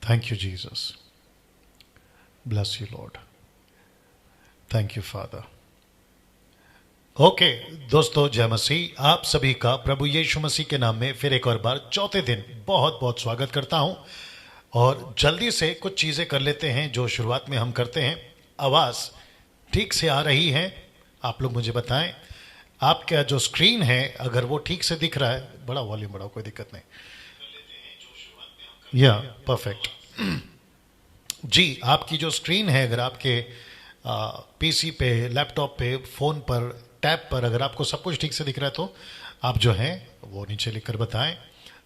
Thank you, Jesus. Bless you, Lord. Thank you, Father. Okay दोस्तों, जय मसीह। आप सभी का प्रभु यीशु मसीह के नाम में फिर एक और बार चौथे दिन बहुत बहुत स्वागत करता हूं। और जल्दी से कुछ चीज़ें कर लेते हैं जो शुरुआत में हम करते हैं। आवाज़ ठीक से आ रही है? आप लोग मुझे बताएं। आपका जो स्क्रीन है अगर वो ठीक से दिख रहा है, बड़ा वॉल्यूम बढ़ाओ, कोई दिक्कत नहीं। या परफेक्ट जी, आपकी जो स्क्रीन है अगर आपके पीसी पे, लैपटॉप पे, फ़ोन पर, टैब पर अगर आपको सब कुछ ठीक से दिख रहा है तो आप जो हैं वो नीचे लिखकर बताएं।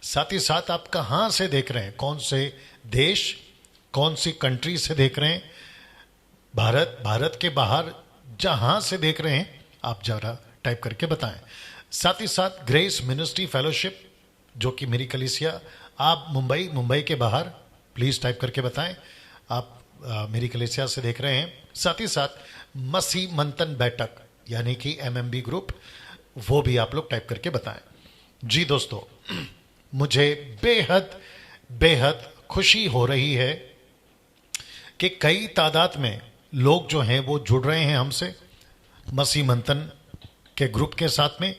साथ ही साथ आप कहाँ से देख रहे हैं, कौन से देश, कौन सी कंट्री से देख रहे हैं, भारत के बाहर जहाँ से देख रहे हैं आप जरा टाइप करके बताएं। साथ ही साथ ग्रेस मिनिस्ट्री फेलोशिप जो कि मेरी कलीसिया, आप मुंबई के बाहर प्लीज़ टाइप करके बताएं आप मेरी कलीसिया से देख रहे हैं। साथ ही साथ मसीह मंथन बैठक यानी कि एमएमबी ग्रुप, वो भी आप लोग टाइप करके बताएं। जी दोस्तों, मुझे बेहद बेहद खुशी हो रही है कि कई तादाद में लोग जो हैं वो जुड़ रहे हैं हमसे मसीह मंथन के ग्रुप के साथ में,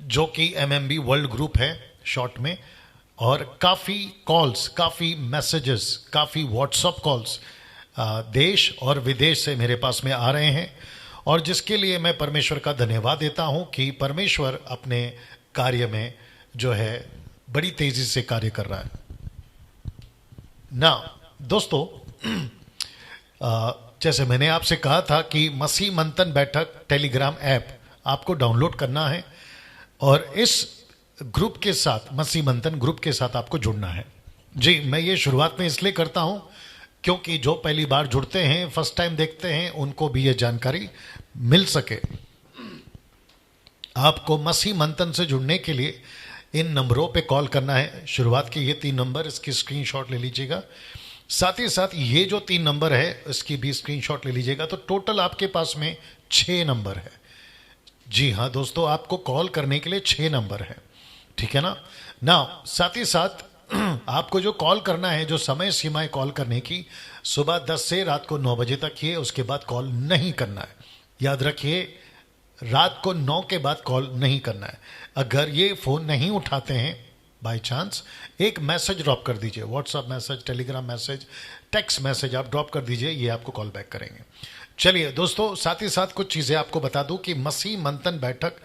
जो कि एमएमबी वर्ल्ड ग्रुप है शॉर्ट में। और काफ़ी कॉल्स, काफ़ी मैसेजेस, काफ़ी व्हाट्सएप कॉल्स देश और विदेश से मेरे पास में आ रहे हैं, और जिसके लिए मैं परमेश्वर का धन्यवाद देता हूं कि परमेश्वर अपने कार्य में जो है बड़ी तेज़ी से कार्य कर रहा है ना। दोस्तों, जैसे मैंने आपसे कहा था कि मसीह मंथन बैठक टेलीग्राम ऐप आपको डाउनलोड करना है और इस ग्रुप के साथ, मसीह मंथन ग्रुप के साथ आपको जुड़ना है। जी, मैं ये शुरुआत में इसलिए करता हूँ क्योंकि जो पहली बार जुड़ते हैं, फर्स्ट टाइम देखते हैं, उनको भी ये जानकारी मिल सके। आपको मसीह मंथन से जुड़ने के लिए इन नंबरों पे कॉल करना है। शुरुआत के ये 3 नंबर, इसकी स्क्रीनशॉट ले लीजिएगा। साथ ही साथ ये जो 3 नंबर है इसकी भी स्क्रीनशॉट ले लीजिएगा। तो टोटल आपके पास में 6 नंबर है। जी हाँ दोस्तों, आपको कॉल करने के लिए 6 नंबर है, ठीक है ना। साथ ही साथ आपको जो कॉल करना है, जो समय सीमा है कॉल करने की, सुबह 10 से रात को 9 बजे तक ही है, उसके बाद कॉल नहीं करना है। याद रखिए, रात को 9 के बाद कॉल नहीं करना है। अगर ये फ़ोन नहीं उठाते हैं बाय चांस, एक मैसेज ड्रॉप कर दीजिए, WhatsApp message, Telegram message, text message आप ड्रॉप कर दीजिए, ये आपको कॉल बैक करेंगे। चलिए दोस्तों, साथ ही साथ कुछ चीज़ें आपको बता दूं कि मसीह मंथन बैठक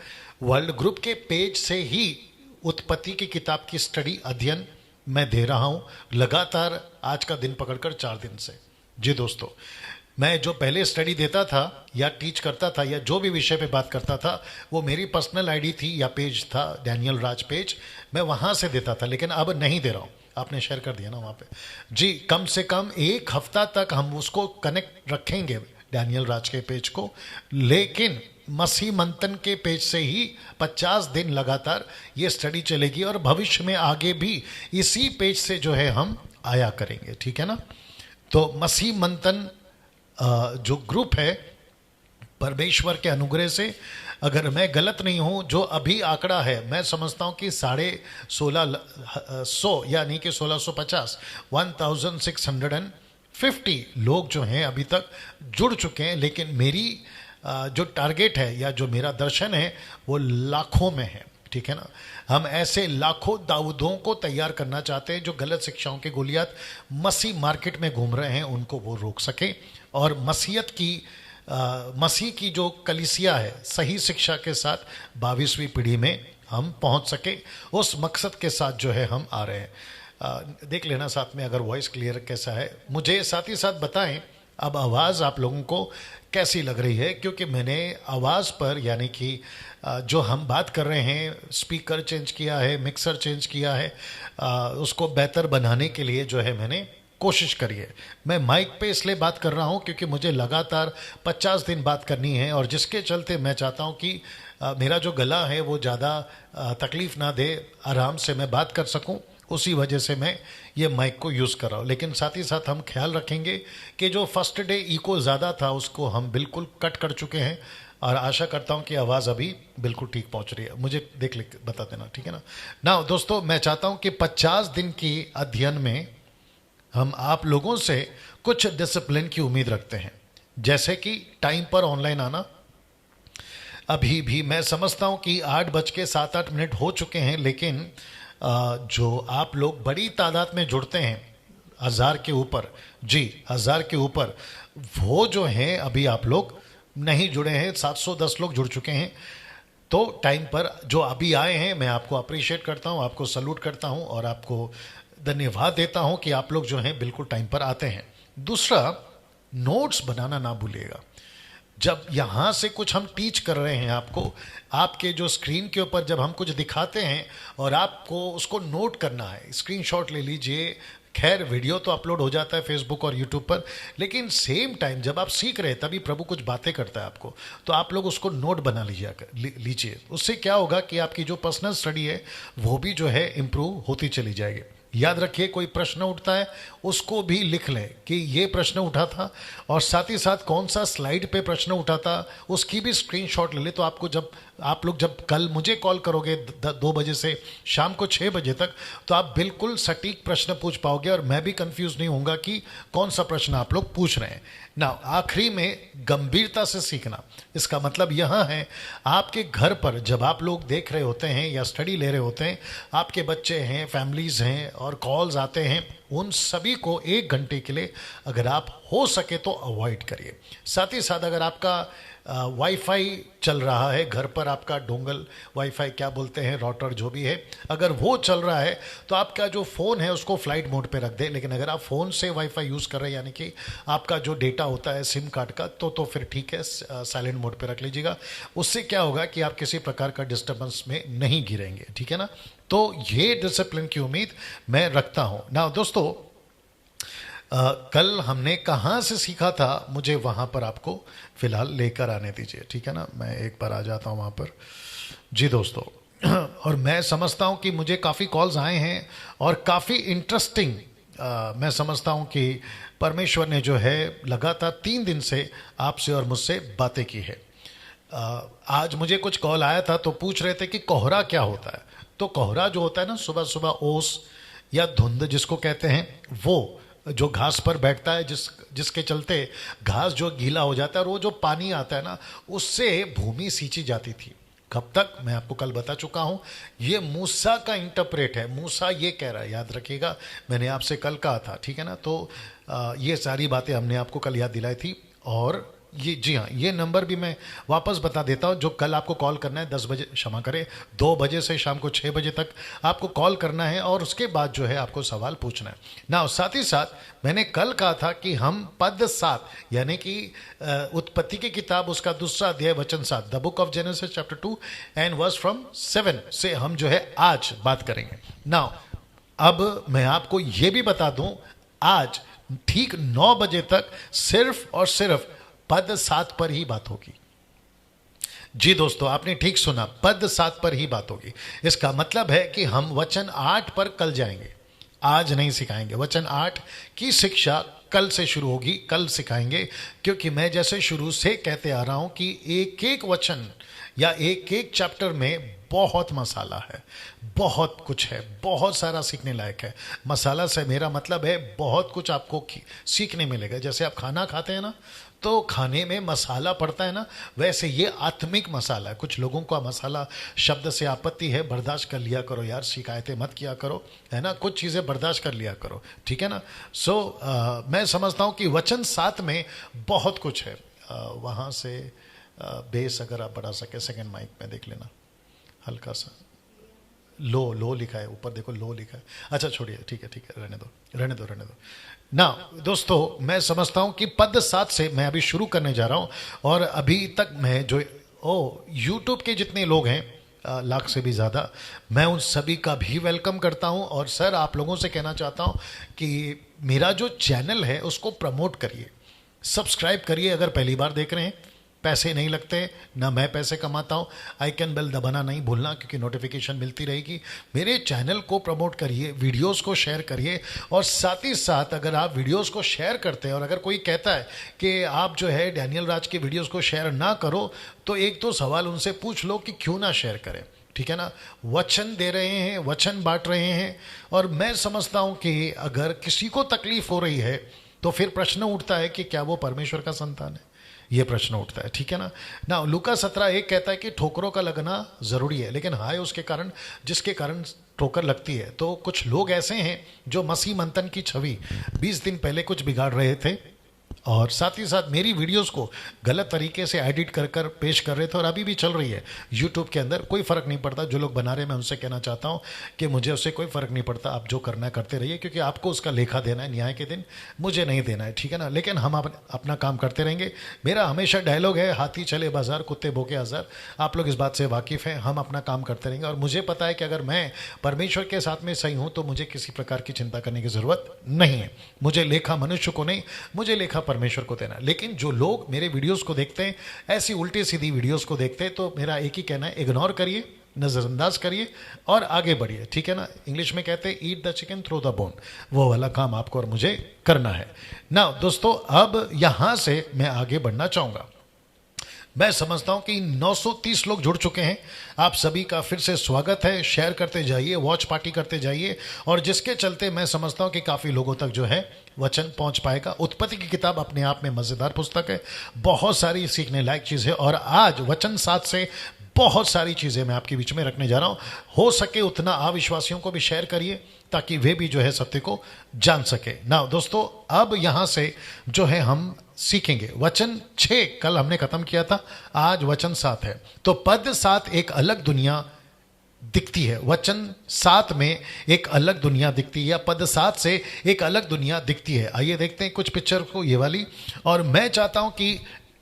वर्ल्ड ग्रुप के पेज से ही उत्पत्ति की किताब की स्टडी अध्ययन मैं दे रहा हूं लगातार, आज का दिन पकड़कर 4 दिन से। जी दोस्तों, मैं जो पहले स्टडी देता था या टीच करता था या जो भी विषय पे बात करता था, वो मेरी पर्सनल आईडी थी या पेज था, डैनियल राज पेज, मैं वहां से देता था। लेकिन अब नहीं दे रहा हूं, आपने शेयर कर दिया ना वहां पे। जी, कम से कम 1 हफ्ता तक हम उसको कनेक्ट रखेंगे डैनियल राज के पेज को, लेकिन मसीह मंथन के पेज से ही 50 दिन लगातार ये स्टडी चलेगी और भविष्य में आगे भी इसी पेज से जो है हम आया करेंगे, ठीक है ना। तो मसीह मंथन जो ग्रुप है, परमेश्वर के अनुग्रह से, अगर मैं गलत नहीं हूं, जो अभी आंकड़ा है मैं समझता हूं कि 1650 यानी कि 1650 1650 लोग जो हैं अभी तक जुड़ चुके हैं। लेकिन मेरी जो टारगेट है या जो मेरा दर्शन है वो लाखों में है, ठीक है ना। हम ऐसे लाखों दाऊदों को तैयार करना चाहते हैं जो गलत शिक्षाओं के गोलियात मसीह मार्केट में घूम रहे हैं, उनको वो रोक सके और मसीह की जो कलीसिया है सही शिक्षा के साथ 22वीं पीढ़ी में हम पहुंच सके, उस मकसद के साथ जो है हम आ रहे हैं। देख लेना साथ में अगर वॉइस क्लियर कैसा है, मुझे साथ ही साथ बताएं अब आवाज़ आप लोगों को कैसी लग रही है, क्योंकि मैंने आवाज़ पर यानी कि जो हम बात कर रहे हैं, स्पीकर चेंज किया है, मिक्सर चेंज किया है, उसको बेहतर बनाने के लिए जो है मैंने कोशिश करी है। मैं माइक पे इसलिए बात कर रहा हूँ क्योंकि मुझे लगातार 50 दिन बात करनी है, और जिसके चलते मैं चाहता हूँ कि मेरा जो गला है वो ज़्यादा तकलीफ़ ना दे, आराम से मैं बात कर सकूँ, उसी वजह से मैं ये माइक को यूज़ कर रहा हूँ। लेकिन साथ ही साथ हम ख्याल रखेंगे कि जो फर्स्ट डे इको ज़्यादा था उसको हम बिल्कुल कट कर चुके हैं, और आशा करता हूँ कि आवाज़ अभी बिल्कुल ठीक पहुँच रही है। मुझे देख लिख बता देना, ठीक है ना। दोस्तों, मैं चाहता हूँ कि 50 दिन की अध्ययन में हम आप लोगों से कुछ डिसिप्लिन की उम्मीद रखते हैं, जैसे कि टाइम पर ऑनलाइन आना। अभी भी मैं समझता हूं कि 8:07 हो चुके हैं, लेकिन जो आप लोग बड़ी तादाद में जुड़ते हैं, 1000 के ऊपर, जी 1000 के ऊपर, वो जो हैं अभी आप लोग नहीं जुड़े हैं, 710 लोग जुड़ चुके हैं। तो टाइम पर जो अभी आए हैं, मैं आपको अप्रिशिएट करता हूं, आपको सल्यूट करता हूं और आपको धन्यवाद देता हूं कि आप लोग जो हैं बिल्कुल टाइम पर आते हैं। दूसरा, नोट्स बनाना ना भूलिएगा। जब यहाँ से कुछ हम टीच कर रहे हैं आपको, आपके जो स्क्रीन के ऊपर जब हम कुछ दिखाते हैं और आपको उसको नोट करना है, स्क्रीनशॉट ले लीजिए। खैर वीडियो तो अपलोड हो जाता है फेसबुक और यूट्यूब पर, लेकिन सेम टाइम जब आप सीख रहे हैं तभी प्रभु कुछ बातें करता है आपको, तो आप लोग उसको नोट बना लीजिए। उससे क्या होगा कि आपकी जो पर्सनल स्टडी है वो भी जो है इम्प्रूव होती चली जाएगी। याद रखिए, कोई प्रश्न उठता है उसको भी लिख लें कि ये प्रश्न उठा था, और साथ ही साथ कौन सा स्लाइड पे प्रश्न उठा था उसकी भी स्क्रीनशॉट ले ले। तो आपको जब आप लोग जब कल मुझे कॉल करोगे 2 बजे से शाम को 6 बजे तक, तो आप बिल्कुल सटीक प्रश्न पूछ पाओगे और मैं भी कंफ्यूज नहीं होऊंगा कि कौन सा प्रश्न आप लोग पूछ रहे हैं ना। आखिरी में, गंभीरता से सीखना, इसका मतलब यह है आपके घर पर जब आप लोग देख रहे होते हैं या स्टडी ले रहे होते हैं, आपके बच्चे हैं, फैमिलीज हैं और कॉल्स आते हैं, उन सभी को 1 घंटे के लिए अगर आप हो सके तो अवॉइड करिए। साथ ही साथ अगर आपका वाईफाई चल रहा है घर पर, आपका डोंगल वाईफाई क्या बोलते हैं, राउटर जो भी है, अगर वो चल रहा है तो आपका जो फ़ोन है उसको फ्लाइट मोड पे रख दें। लेकिन अगर आप फ़ोन से वाईफाई यूज़ कर रहे हैं, यानी कि आपका जो डेटा होता है सिम कार्ड का, तो फिर ठीक है, साइलेंट मोड पे रख लीजिएगा। उससे क्या होगा कि आप किसी प्रकार का डिस्टर्बेंस में नहीं गिरेंगे, ठीक है ना। तो ये डिसिप्लिन की उम्मीद मैं रखता हूँ ना। दोस्तों, कल हमने कहाँ से सीखा था, मुझे वहाँ पर आपको फिलहाल लेकर आने दीजिए, ठीक है ना। मैं एक बार आ जाता हूँ वहाँ पर। जी दोस्तों, और मैं समझता हूँ कि मुझे काफ़ी कॉल्स आए हैं और काफ़ी इंटरेस्टिंग, मैं समझता हूँ कि परमेश्वर ने जो है लगातार 3 दिन से आपसे और मुझसे बातें की है। आज मुझे कुछ कॉल आया था तो पूछ रहे थे कि कोहरा क्या होता है। तो कोहरा जो होता है ना, सुबह सुबह ओस या धुंध जिसको कहते हैं, वो जो घास पर बैठता है, जिसके चलते घास जो गीला हो जाता है, और वो जो पानी आता है ना, उससे भूमि सींची जाती थी। कब तक, मैं आपको कल बता चुका हूं। ये मूसा का इंटरप्रेट है, मूसा ये कह रहा है, याद रखिएगा, मैंने आपसे कल कहा था, ठीक है ना। तो ये सारी बातें हमने आपको कल याद दिलाई थी। और ये, जी हाँ, ये नंबर भी मैं वापस बता देता हूँ, जो कल आपको कॉल करना है 10 बजे, क्षमा करें 2 बजे से शाम को 6 बजे तक आपको कॉल करना है, और उसके बाद जो है आपको सवाल पूछना है ना। साथ ही साथ मैंने कल कहा था कि हम पद 7 यानी कि उत्पत्ति की किताब उसका 2रा अध्याय वचन 7, the book of Genesis chapter 2 and verse from 7 से हम जो है आज बात करेंगे ना। अब मैं आपको ये भी बता दूं, आज ठीक 9 बजे तक सिर्फ और सिर्फ पद 7 पर ही बात होगी। जी दोस्तों, आपने ठीक सुना, पद 7 पर ही बात होगी। इसका मतलब है कि हम वचन 8 पर कल जाएंगे, आज नहीं सिखाएंगे। वचन 8 की शिक्षा कल से शुरू होगी, कल सिखाएंगे, क्योंकि मैं जैसे शुरू से कहते आ रहा हूं कि एक एक वचन या एक एक चैप्टर में बहुत मसाला है, बहुत कुछ है, बहुत सारा सीखने लायक है। मसाला से मेरा मतलब है बहुत कुछ आपको सीखने मिलेगा। जैसे आप खाना खाते हैं ना, तो खाने में मसाला पड़ता है ना, वैसे ये आत्मिक मसाला है। कुछ लोगों का मसाला शब्द से आपत्ति है, बर्दाश्त कर लिया करो यार, शिकायतें मत किया करो, है ना, कुछ चीज़ें बर्दाश्त कर लिया करो, ठीक है ना। मैं समझता हूँ कि वचन 7 में बहुत कुछ है। वहाँ से बेस अगर आप बढ़ा सके, सेकंड माइक में देख लेना, हल्का सा लो लिखा है ऊपर, देखो लो लिखा है। अच्छा छोड़िए, ठीक है रहने दो ना। दोस्तों, मैं समझता हूं कि पद 7 से मैं अभी शुरू करने जा रहा हूं, और अभी तक मैं जो यूट्यूब के जितने लोग हैं, लाख से भी ज़्यादा, मैं उन सभी का भी वेलकम करता हूं। और सर, आप लोगों से कहना चाहता हूं कि मेरा जो चैनल है उसको प्रमोट करिए, सब्सक्राइब करिए। अगर पहली बार देख रहे हैं, पैसे नहीं लगते ना, मैं पैसे कमाता हूँ। आइकन बेल दबाना नहीं भूलना, क्योंकि नोटिफिकेशन मिलती रहेगी। मेरे चैनल को प्रमोट करिए, वीडियोस को शेयर करिए, और साथ ही साथ अगर आप वीडियोस को शेयर करते हैं और अगर कोई कहता है कि आप जो है डैनियल राज के वीडियोस को शेयर ना करो, तो एक तो सवाल उनसे पूछ लो कि क्यों ना शेयर करें। ठीक है ना, वचन दे रहे हैं, वचन बांट रहे हैं। और मैं समझता हूं कि अगर किसी को तकलीफ हो रही है तो फिर प्रश्न उठता है कि क्या वो परमेश्वर का संतान है, ये प्रश्न उठता है, ठीक है ना। ना लूका 17:1 कहता है कि ठोकरों का लगना जरूरी है, लेकिन हाय उसके कारण जिसके कारण ठोकर लगती है। तो कुछ लोग ऐसे हैं जो मसीह मंथन की छवि 20 दिन पहले कुछ बिगाड़ रहे थे, और साथ ही साथ मेरी वीडियोस को गलत तरीके से एडिट कर कर पेश कर रहे थे, और अभी भी चल रही है यूट्यूब के अंदर। कोई फ़र्क नहीं पड़ता, जो लोग बना रहे हैं मैं उनसे कहना चाहता हूं कि मुझे उससे कोई फ़र्क नहीं पड़ता, आप जो करना है करते रहिए, क्योंकि आपको उसका लेखा देना है न्याय के दिन, मुझे नहीं देना है, ठीक है ना। लेकिन हम अपना काम करते रहेंगे। मेरा हमेशा डायलॉग है, हाथी चले बाजार कुत्ते भोके हज़ार। आप लोग इस बात से वाकिफ़ हैं, हम अपना काम करते रहेंगे। और मुझे पता है कि अगर मैं परमेश्वर के साथ में सही हूँ तो मुझे किसी प्रकार की चिंता करने की ज़रूरत नहीं है। मुझे लेखा मनुष्य को नहीं, मुझे लेखा परमेश्वर को देना। लेकिन जो लोग मेरे वीडियोस को देखते हैं, ऐसी उल्टी सीधी वीडियोस को देखते हैं, तो मेरा एक ही कहना है, इग्नोर करिए, नज़रअंदाज करिए और आगे बढ़िए, ठीक है ना। इंग्लिश में कहते हैं eat the chicken throw the bone, वो वाला काम आपको और मुझे करना है ना। दोस्तों अब यहां से मैं आगे बढ़ना चाहूंगा। मैं समझता हूं कि 930 लोग जुड़ चुके हैं। आप सभी का फिर से स्वागत है। शेयर करते जाइए, वॉच पार्टी करते जाइए, और जिसके चलते मैं समझता हूं कि काफ़ी लोगों तक जो है वचन पहुंच पाएगा। उत्पत्ति की किताब अपने आप में मज़ेदार पुस्तक है, बहुत सारी सीखने लायक चीज़ है। और आज वचन 7 से बहुत सारी चीज़ें मैं आपके बीच में रखने जा रहा हूं। हो सके उतना अविश्वासियों को भी शेयर करिए, ताकि वे भी जो है सत्य को जान सके ना। दोस्तों अब यहां से जो है हम सीखेंगे वचन 6 कल हमने खत्म किया था, आज वचन 7 है। तो पद 7 एक अलग दुनिया दिखती है, वचन 7 में एक अलग दुनिया दिखती है, या पद 7 से एक अलग दुनिया दिखती है। आइए देखते हैं कुछ पिक्चर को, ये वाली। और मैं चाहता हूं कि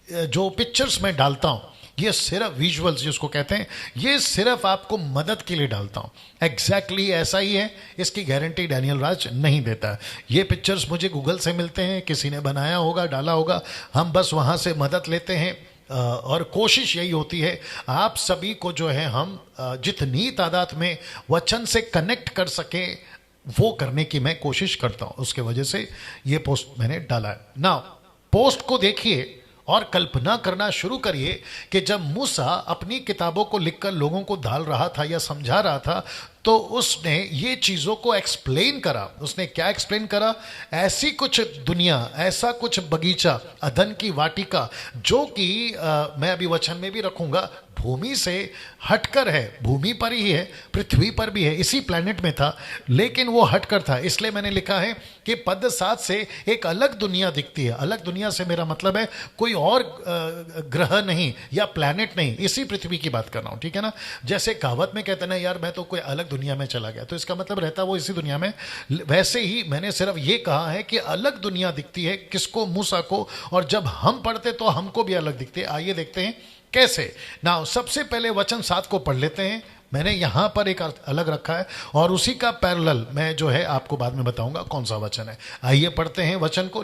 जो पिक्चर्स मैं डालता हूं, ये सिर्फ विजुअल्स जिसको कहते हैं, ये सिर्फ आपको मदद के लिए डालता हूं। एग्जैक्टली ऐसा ही है, इसकी गारंटी डैनियल राज नहीं देता। ये पिक्चर्स मुझे गूगल से मिलते हैं, किसी ने बनाया होगा, डाला होगा, हम बस वहां से मदद लेते हैं। और कोशिश यही होती है आप सभी को जो है हम जितनी तादाद में वचन से कनेक्ट कर सके वो करने की मैं कोशिश करता हूं। उसके वजह से ये पोस्ट मैंने डाला है ना। पोस्ट को देखिए और कल्पना करना शुरू करिए कि जब मूसा अपनी किताबों को लिखकर लोगों को डाल रहा था या समझा रहा था, तो उसने ये चीज़ों को एक्सप्लेन करा। उसने क्या एक्सप्लेन करा? ऐसी कुछ दुनिया, ऐसा कुछ बगीचा, अदन की वाटिका, जो कि मैं अभी वचन में भी रखूंगा, भूमि से हटकर है, भूमि पर ही है, पृथ्वी पर भी है, इसी प्लैनेट में था, लेकिन वो हटकर था। इसलिए मैंने लिखा है कि पद 7 से एक अलग दुनिया दिखती है। अलग दुनिया से मेरा मतलब है कोई और ग्रह नहीं या प्लैनेट नहीं, इसी पृथ्वी की बात कर रहा हूं, ठीक है ना। जैसे कहावत में कहते ना, यार मैं तो कोई अलग दुनिया में चला गया, तो इसका मतलब रहता वो इसी दुनिया में। वैसे ही मैंने सिर्फ ये कहा है कि अलग दुनिया दिखती है, किसको? मूसा को। और जब हम पढ़ते तो हमको भी अलग दिखते है। आइए देखते हैं कैसे ना। सबसे पहले वचन 7 को पढ़ लेते हैं। मैंने यहां पर एक अलग रखा है, और उसी का पैरेलल मैं जो है आपको बाद में बताऊंगा कौन सा वचन है। आइए पढ़ते हैं वचन को।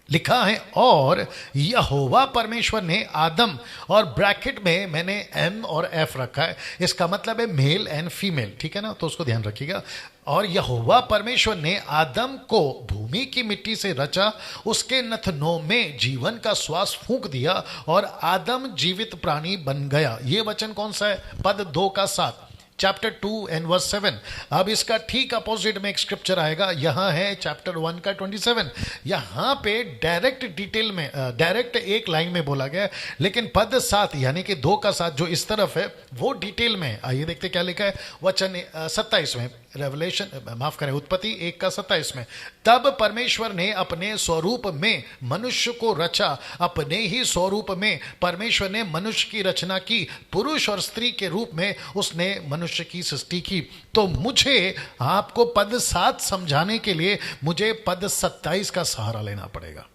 लिखा है और यहोवा परमेश्वर ने आदम, और ब्रैकेट में मैंने एम और एफ रखा है, इसका मतलब है मेल एंड फीमेल, ठीक है ना, तो उसको ध्यान रखिएगा। और यहोवा परमेश्वर ने आदम को भूमि की मिट्टी से रचा, उसके नथनों में जीवन का श्वास फूंक दिया, और आदम जीवित प्राणी बन गया। ये वचन कौन सा है? पद 2 का 7, चैप्टर 2 एंड वर्स 7। अब इसका ठीक अपोजिट में एक स्क्रिप्चर आएगा, यहां है चैप्टर 1 का 27। यहां पे डायरेक्ट डिटेल में, डायरेक्ट एक लाइन में बोला गया है, लेकिन पद 7 यानी कि 2 का 7 जो इस तरफ है वो डिटेल में है। आइए देखते क्या लिखा है वचन 27 में, रेवलेशन, माफ करें, उत्पत्ति 1 का 27 में। तब परमेश्वर ने अपने स्वरूप में मनुष्य को रचा, अपने ही स्वरूप में परमेश्वर ने मनुष्य की रचना की, पुरुष और स्त्री के रूप में उसने मनुष्य की सृष्टि की। तो मुझे आपको पद 7 समझाने के लिए मुझे पद 27 का सहारा लेना पड़ेगा,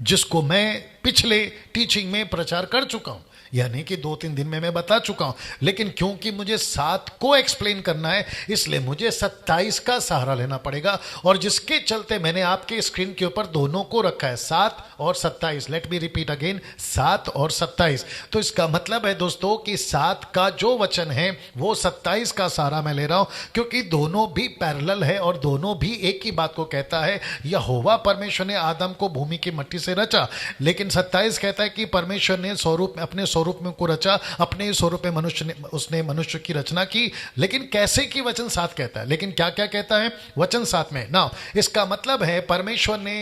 जिसको मैं पिछले टीचिंग में प्रचार कर चुका हूं, यानी कि 2-3 दिन में मैं बता चुका हूं। लेकिन क्योंकि मुझे 7 को एक्सप्लेन करना है, इसलिए मुझे 27 का सहारा लेना पड़ेगा, और जिसके चलते मैंने आपके स्क्रीन के ऊपर दोनों को रखा है, 7 और 27। लेट मी रिपीट अगेन, 7 और 27। तो इसका मतलब है दोस्तों कि 7 का जो वचन है वो 27 का सहारा मैं ले रहा हूं, क्योंकि दोनों भी पैरेलल है और दोनों भी एक ही बात को कहता है। यहोवा परमेश्वर ने आदम को भूमि की मिट्टी से रचा, लेकिन 27 कहता है कि परमेश्वर ने अपने स्वरूप में को रचा, अपने ही स्वरूप में उसने मनुष्य की रचना की। लेकिन कैसे की वचन 7 कहता है, लेकिन क्या क्या कहता है वचन 7 में ना। इसका मतलब है परमेश्वर ने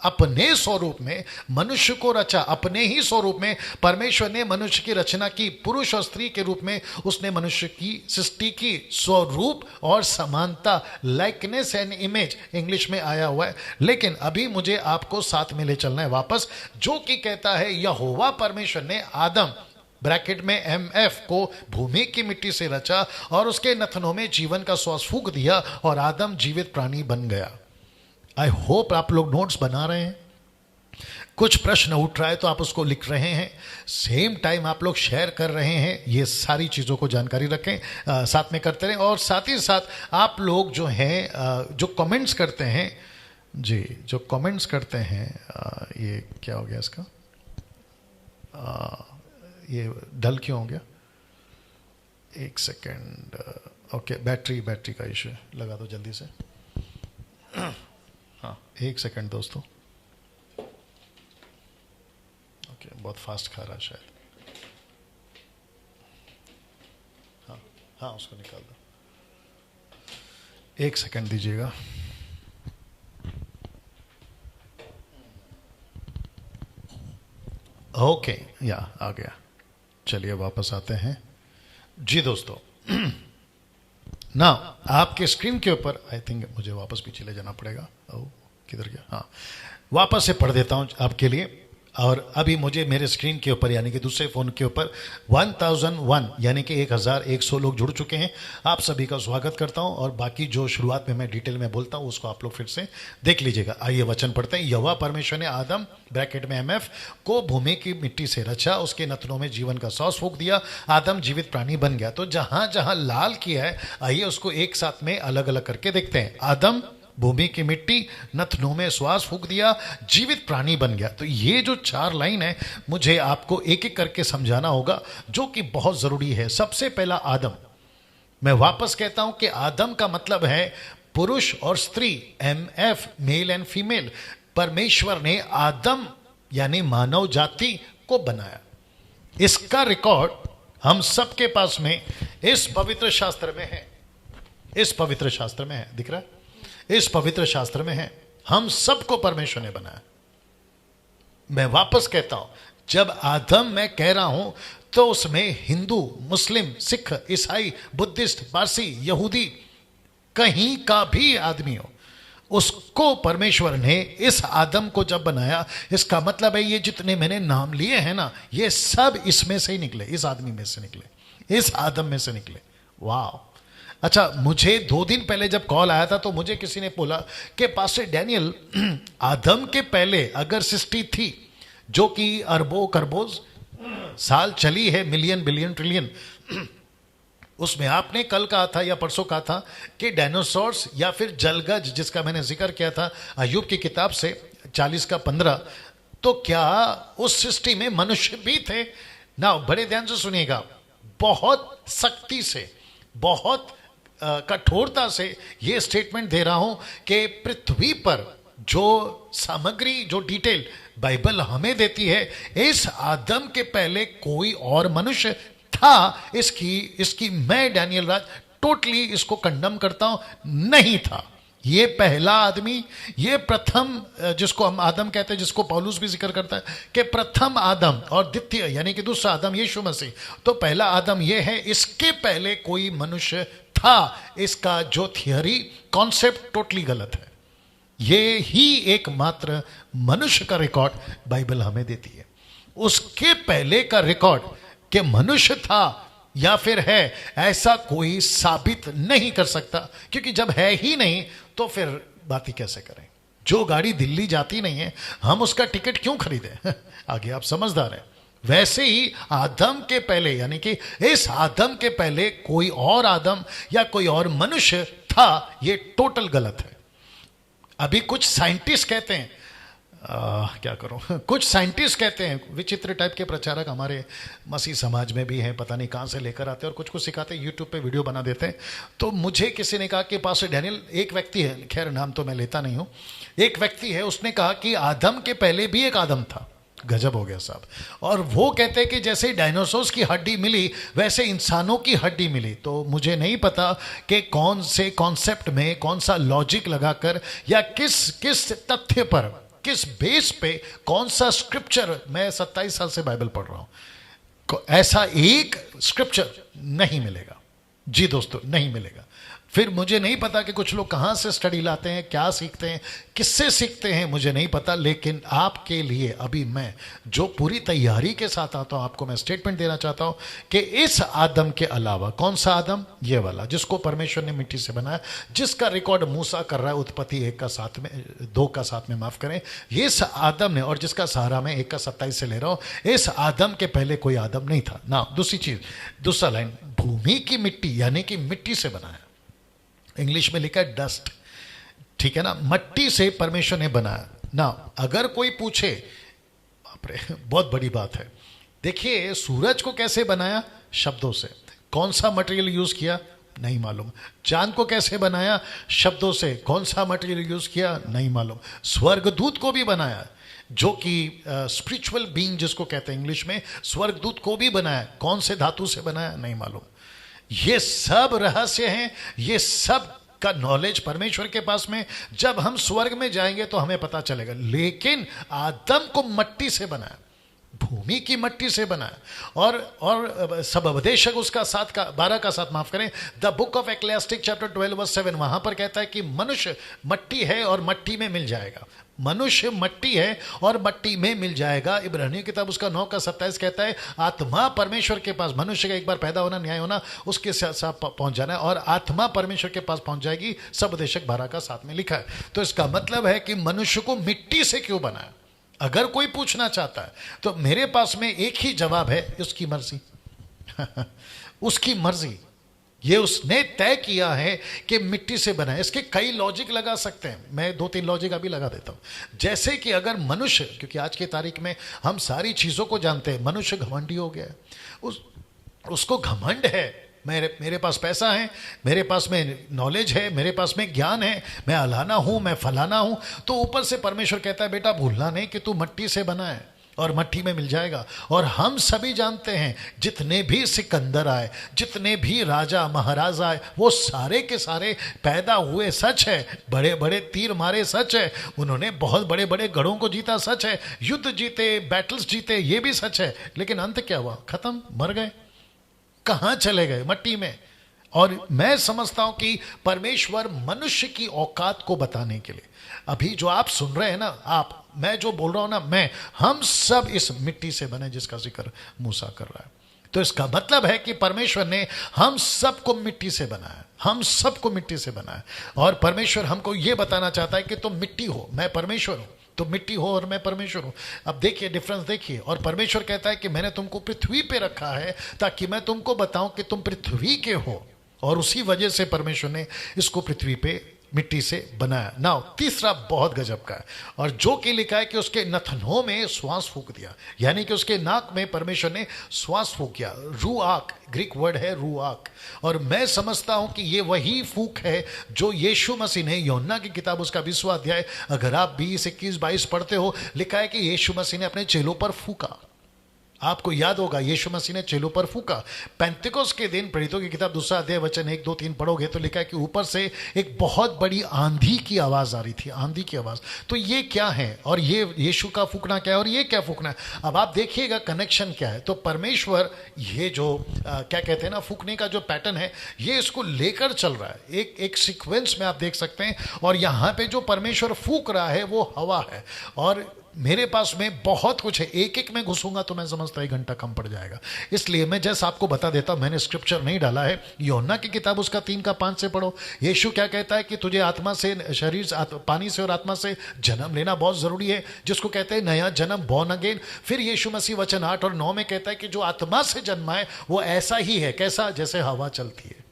अपने स्वरूप में मनुष्य को रचा, अपने ही स्वरूप में परमेश्वर ने मनुष्य की रचना की। पुरुष और स्त्री के रूप में उसने मनुष्य की सृष्टि की। स्वरूप और समानता, लाइकनेस एंड इमेज इंग्लिश में आया हुआ है। लेकिन अभी मुझे आपको साथ में ले चलना है वापस, जो कि कहता है यहोवा परमेश्वर ने आदम ब्रैकेट में MF को भूमि की मिट्टी से रचा और उसके नथनों में जीवन का श्वास फूंक दिया और आदम जीवित प्राणी बन गया। आई होप आप लोग नोट्स बना रहे हैं। कुछ प्रश्न उठ रहा है तो आप उसको लिख रहे हैं, सेम टाइम आप लोग शेयर कर रहे हैं। ये सारी चीज़ों को जानकारी रखें, साथ में करते रहें। और साथ ही साथ आप लोग जो हैं जो कमेंट्स करते हैं जी, जो कमेंट्स करते हैं, ये क्या हो गया इसका, ये डल क्यों हो गया, एक सेकेंड। ओके, बैटरी का इशू है, लगा दो जल्दी से। हाँ, एक सेकंड दोस्तों। ओके, बहुत फास्ट खा रहा है शायद। हाँ, उसको निकाल दो, एक सेकंड दीजिएगा। ओके, या आ गया। चलिए वापस आते हैं जी दोस्तों। ना आपके स्क्रीन के ऊपर, आई थिंक मुझे वापस पीछे ले जाना पड़ेगा। ओ किधर गया, हाँ, वापस से पढ़ देता हूँ आपके लिए। और अभी मुझे मेरे स्क्रीन के ऊपर यानी कि दूसरे फ़ोन के ऊपर 1001 यानी कि 1100 लोग जुड़ चुके हैं। आप सभी का स्वागत करता हूं। और बाकी जो शुरुआत में मैं डिटेल में बोलता हूं उसको आप लोग फिर से देख लीजिएगा। आइए वचन पढ़ते हैं। यहोवा परमेश्वर ने आदम ब्रैकेट में MF को भूमि की मिट्टी से रचा, उसके नथनों में जीवन का श्वास फूंक दिया, आदम जीवित प्राणी बन गया। तो जहां जहां लाल किया है, आइए उसको एक साथ में अलग अलग करके देखते हैं। आदम भूमि की मिट्टी, नथनों में श्वास फूंक दिया, जीवित प्राणी बन गया। तो ये जो 4 लाइन है मुझे आपको एक एक करके समझाना होगा, जो कि बहुत जरूरी है। सबसे पहला आदम, मैं वापस कहता हूं कि आदम का मतलब है पुरुष और स्त्री, MF मेल एंड फीमेल। परमेश्वर ने आदम यानी मानव जाति को बनाया। इसका रिकॉर्ड हम सबके पास में इस पवित्र शास्त्र में है। इस पवित्र शास्त्र में है, दिख रहा है, इस पवित्र शास्त्र में है। हम सबको परमेश्वर ने बनाया। मैं वापस कहता हूं, जब आदम मैं कह रहा हूं तो उसमें हिंदू, मुस्लिम, सिख, ईसाई, बुद्धिस्ट, पारसी, यहूदी, कहीं का भी आदमी हो, उसको परमेश्वर ने इस आदम को जब बनाया, इसका मतलब है ये जितने मैंने नाम लिए हैं ना, ये सब इसमें से ही निकले, इस आदमी में से निकले, इस आदम में से निकले। वाह। अच्छा, मुझे 2 दिन पहले जब कॉल आया था तो मुझे किसी ने बोला कि पास्टर डैनियल, आदम के पहले अगर सृष्टि थी जो कि अरबों खरबों साल चली है, मिलियन बिलियन ट्रिलियन, उसमें आपने कल कहा था या परसों कहा था कि डायनासोर्स या फिर जलगज, जिसका मैंने जिक्र किया था अय्यूब की किताब से 40 का 15, तो क्या उस सृष्टि में मनुष्य भी थे ना? बड़े ध्यान से सुनिएगा, बहुत सख्ती से, बहुत कठोरता से ये स्टेटमेंट दे रहा हूं कि पृथ्वी पर जो सामग्री, जो डिटेल बाइबल हमें देती है, इस आदम के पहले कोई और मनुष्य था, इसकी मैं डैनियल राज टोटली इसको कंडम करता हूं, नहीं था। ये पहला आदमी, ये प्रथम, जिसको हम आदम कहते हैं, जिसको पौलुस भी जिक्र करता है कि प्रथम आदम और द्वितीय यानी कि दूसरा आदम यीशु मसीह। तो पहला आदम ये है, इसके पहले कोई मनुष्य था। इसका जो थियरी, कॉन्सेप्ट टोटली गलत है। ये ही एकमात्र मनुष्य का रिकॉर्ड बाइबल हमें देती है। उसके पहले का रिकॉर्ड कि मनुष्य था या फिर है, ऐसा कोई साबित नहीं कर सकता, क्योंकि जब है ही नहीं तो फिर बात ही कैसे करें। जो गाड़ी दिल्ली जाती नहीं है, हम उसका टिकट क्यों खरीदें? आगे आप समझदार हैं। वैसे ही आदम के पहले यानी कि इस आदम के पहले कोई और आदम या कोई और मनुष्य था, ये टोटल गलत है। अभी कुछ साइंटिस्ट कहते हैं, क्या करूं, कुछ साइंटिस्ट कहते हैं, विचित्र टाइप के प्रचारक हमारे मसीह समाज में भी हैं, पता नहीं कहां से लेकर आते हैं और कुछ कुछ सिखाते हैं, यूट्यूब पे वीडियो बना देते हैं। तो मुझे किसी ने कहा कि पास्टर डैनियल, एक व्यक्ति है, खैर नाम तो मैं लेता नहीं हूं, एक व्यक्ति है, उसने कहा कि आदम के पहले भी एक आदम था। गजब हो गया साहब। और वो कहते हैं कि जैसे डायनासोर्स की हड्डी मिली वैसे इंसानों की हड्डी मिली। तो मुझे नहीं पता कि कौन से कॉन्सेप्ट में कौन सा लॉजिक लगाकर या किस किस तथ्य पर, किस बेस पे, कौन सा स्क्रिप्चर, मैं 27 साल से बाइबल पढ़ रहा हूं, ऐसा एक स्क्रिप्चर नहीं मिलेगा जी दोस्तों, नहीं मिलेगा। फिर मुझे नहीं पता कि कुछ लोग कहाँ से स्टडी लाते हैं, क्या सीखते हैं, किससे सीखते हैं, मुझे नहीं पता। लेकिन आपके लिए अभी मैं जो पूरी तैयारी के साथ आता हूँ, आपको मैं स्टेटमेंट देना चाहता हूँ कि इस आदम के अलावा, कौन सा आदम? ये वाला जिसको परमेश्वर ने मिट्टी से बनाया, जिसका रिकॉर्ड मूसा कर रहा है उत्पत्ति 1:7 में, 2:7 में, माफ करें, ये इस आदम ने, और जिसका सहारा मैं 1:27 से ले रहा हूँ, इस आदम के पहले कोई आदम नहीं था ना। दूसरी चीज, दूसरा लाइन, भूमि की मिट्टी यानी कि मिट्टी से बनाया, इंग्लिश में लिखा है डस्ट, ठीक है ना, मट्टी से परमेश्वर ने बनाया ना। अगर कोई पूछे, बाप रे बहुत बड़ी बात है, देखिए सूरज को कैसे बनाया? शब्दों से। कौन सा मटेरियल यूज किया? नहीं मालूम। चांद को कैसे बनाया? शब्दों से। कौन सा मटेरियल यूज किया? नहीं मालूम। स्वर्गदूत को भी बनाया, जो कि स्पिरिचुअल बीइंग जिसको कहते हैं इंग्लिश में, स्वर्गदूत को भी बनाया। कौन से धातु से बनाया? नहीं मालूम। ये सब रहस्य हैं, ये सब का नॉलेज परमेश्वर के पास में। जब हम स्वर्ग में जाएंगे तो हमें पता चलेगा। लेकिन आदम को मट्टी से बनाया, भूमि की मट्टी से बनाया। और सब उपदेशक उसका 12:7 माफ करें, द बुक ऑफ एक्लेसियास्टिक चैप्टर 12:7, वहां पर कहता है कि मनुष्य मट्टी है और मट्टी में मिल जाएगा। मनुष्य मट्टी है और मट्टी में मिल जाएगा। इब्रानियों की किताब उसका 9:27 कहता है आत्मा परमेश्वर के पास, मनुष्य का एक बार पैदा होना, न्याय होना, उसके साथ पहुंच जाना है, और आत्मा परमेश्वर के पास पहुंच जाएगी। सब उपदेशक 12:7 में लिखा है। तो इसका मतलब है कि मनुष्य को मिट्टी से क्यों बनाया? अगर कोई पूछना चाहता है तो मेरे पास में एक ही जवाब है, उसकी मर्जी उसकी मर्जी। ये उसने तय किया है कि मिट्टी से बना है। इसके कई लॉजिक लगा सकते हैं, मैं 2-3 लॉजिक अभी लगा देता हूं। जैसे कि अगर मनुष्य, क्योंकि आज की तारीख में हम सारी चीजों को जानते हैं, मनुष्य घमंडी हो गया है, उसको घमंड है, मेरे पास पैसा है, मेरे पास में नॉलेज है, मेरे पास में ज्ञान है, मैं अलाना हूं, मैं फलाना हूं। तो ऊपर से परमेश्वर कहता है बेटा भूलना नहीं कि तू मट्टी से बना है और मट्टी में मिल जाएगा। और हम सभी जानते हैं जितने भी सिकंदर आए, जितने भी राजा महाराजा आए, वो सारे के सारे पैदा हुए सच है, बड़े बड़े तीर मारे सच है, उन्होंने बहुत बड़े बड़े गढ़ों को जीता सच है, युद्ध जीते, बैटल्स जीते, ये भी सच है। लेकिन अंत क्या हुआ? खत्म, मर गए। कहां चले गए? मट्टी में। और मैं समझता हूं कि परमेश्वर मनुष्य की औकात को बताने के लिए, अभी जो आप सुन रहे हैं ना, आप, मैं जो बोल रहा हूं ना, हम सब इस मिट्टी से बने जिसका जिक्र मूसा कर रहा है। तो इसका मतलब है कि परमेश्वर ने हम सबको मिट्टी से बनाया, हम सबको मिट्टी से बनाया। और परमेश्वर हमको यह बताना चाहता है कि तुम मिट्टी हो, मैं परमेश्वर हूं, तुम मिट्टी हो और मैं परमेश्वर हूं। अब देखिए डिफरेंस देखिए। और परमेश्वर कहता है कि मैंने तुमको पृथ्वी पे रखा है ताकि मैं तुमको बताऊं कि तुम पृथ्वी के हो, और उसी वजह से परमेश्वर ने इसको पृथ्वी पे मिट्टी से बनाया। नाउ तीसरा बहुत गजब का है, और जो कि लिखा है कि उसके नथनों में श्वास फूंक दिया, यानी कि उसके नाक में परमेश्वर ने श्वास फूंक किया। रूआक ग्रीक वर्ड है, रूआक। और मैं समझता हूं कि ये वही फूंक है जो यीशु मसीह ने, यूहन्ना की किताब उसका 20वां अध्याय, अगर आप 20, 21, 22 पढ़ते हो, लिखा है कि यीशु मसीह ने अपने चेलों पर फूंका। आपको याद होगा यीशु मसीह ने चेलों पर फूंका। पेंतिकोस के दिन, प्रेरितों की किताब 2 अध्याय वचन 1, 2, 3 पढ़ोगे तो लिखा है कि ऊपर से एक बहुत बड़ी आंधी की आवाज आ रही थी, आंधी की आवाज। तो ये क्या है, और ये यीशु का फूंकना क्या है, और ये क्या फूंकना है? अब आप देखिएगा कनेक्शन क्या है। तो परमेश्वर ये जो क्या कहते हैं ना, फूंकने का जो पैटर्न है, ये इसको लेकर चल रहा है, एक सीक्वेंस में आप देख सकते हैं। और यहां पे जो परमेश्वर फूंक रहा है वो हवा है। और मेरे पास में बहुत कुछ है, एक एक में घुसूंगा तो मैं समझता 1 घंटा कम पड़ जाएगा। इसलिए मैं जैसे आपको बता देता हूं, मैंने स्क्रिप्चर नहीं डाला है। यूहन्ना की किताब उसका 3:5 से पढ़ो। यीशु क्या कहता है कि तुझे आत्मा से, शरीर, पानी से और आत्मा से जन्म लेना बहुत जरूरी है, जिसको कहते हैं नया जन्म, बॉर्न अगेन। फिर यीशु मसीह वचन 8 और 9 में कहता है कि जो आत्मा से जन्मा है वो ऐसा ही है, कैसा? जैसे हवा चलती है।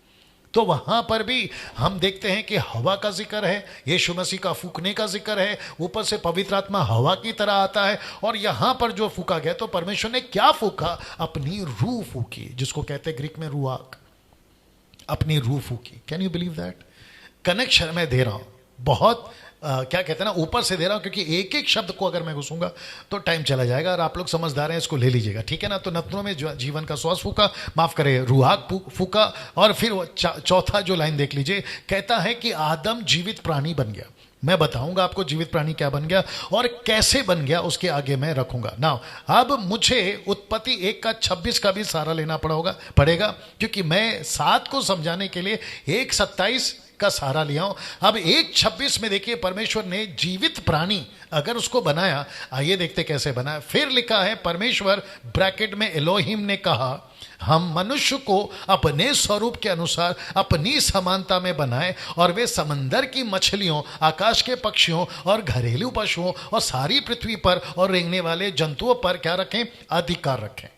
तो वहां पर भी हम देखते हैं कि हवा का जिक्र है, यीशु मसीह का फूंकने का जिक्र है, ऊपर से पवित्र आत्मा हवा की तरह आता है। और यहां पर जो फूंका गया, तो परमेश्वर ने क्या फूंका? अपनी रूह फूंकी, जिसको कहते हैं ग्रीक में रूआक, अपनी रूह फूंकी। Can you believe that? Connection मैं दे रहा हूं, बहुत क्या कहते हैं ना, ऊपर से दे रहा हूं, क्योंकि एक एक शब्द को अगर मैं घुसूंगा तो टाइम चला जाएगा, और आप लोग समझदार हैं, इसको ले लीजिएगा, ठीक है ना। तो नथनों में जीवन का श्वास फूका, माफ करे रूहाक फूका, और फिर चौथा जो लाइन देख लीजिए, कहता है कि आदम जीवित प्राणी बन गया। मैं बताऊंगा आपको जीवित प्राणी क्या बन गया और कैसे बन गया, उसके आगे मैं रखूंगा ना। अब मुझे उत्पत्ति 1 का 26 का भी सहारा लेना पड़ेगा, क्योंकि मैं 7 को समझाने के लिए 1:27 का सहारा लिया हूं। अब 1:26 में देखिए, परमेश्वर ने जीवित प्राणी अगर उसको बनाया, आइए देखते कैसे बनाया। फिर लिखा है, परमेश्वर ब्रैकेट में एलोहिम ने कहा, हम मनुष्य को अपने स्वरूप के अनुसार अपनी समानता में बनाए, और वे समंदर की मछलियों, आकाश के पक्षियों और घरेलू पशुओं और सारी पृथ्वी पर और रेंगने वाले जंतुओं पर क्या रखें? अधिकार रखें,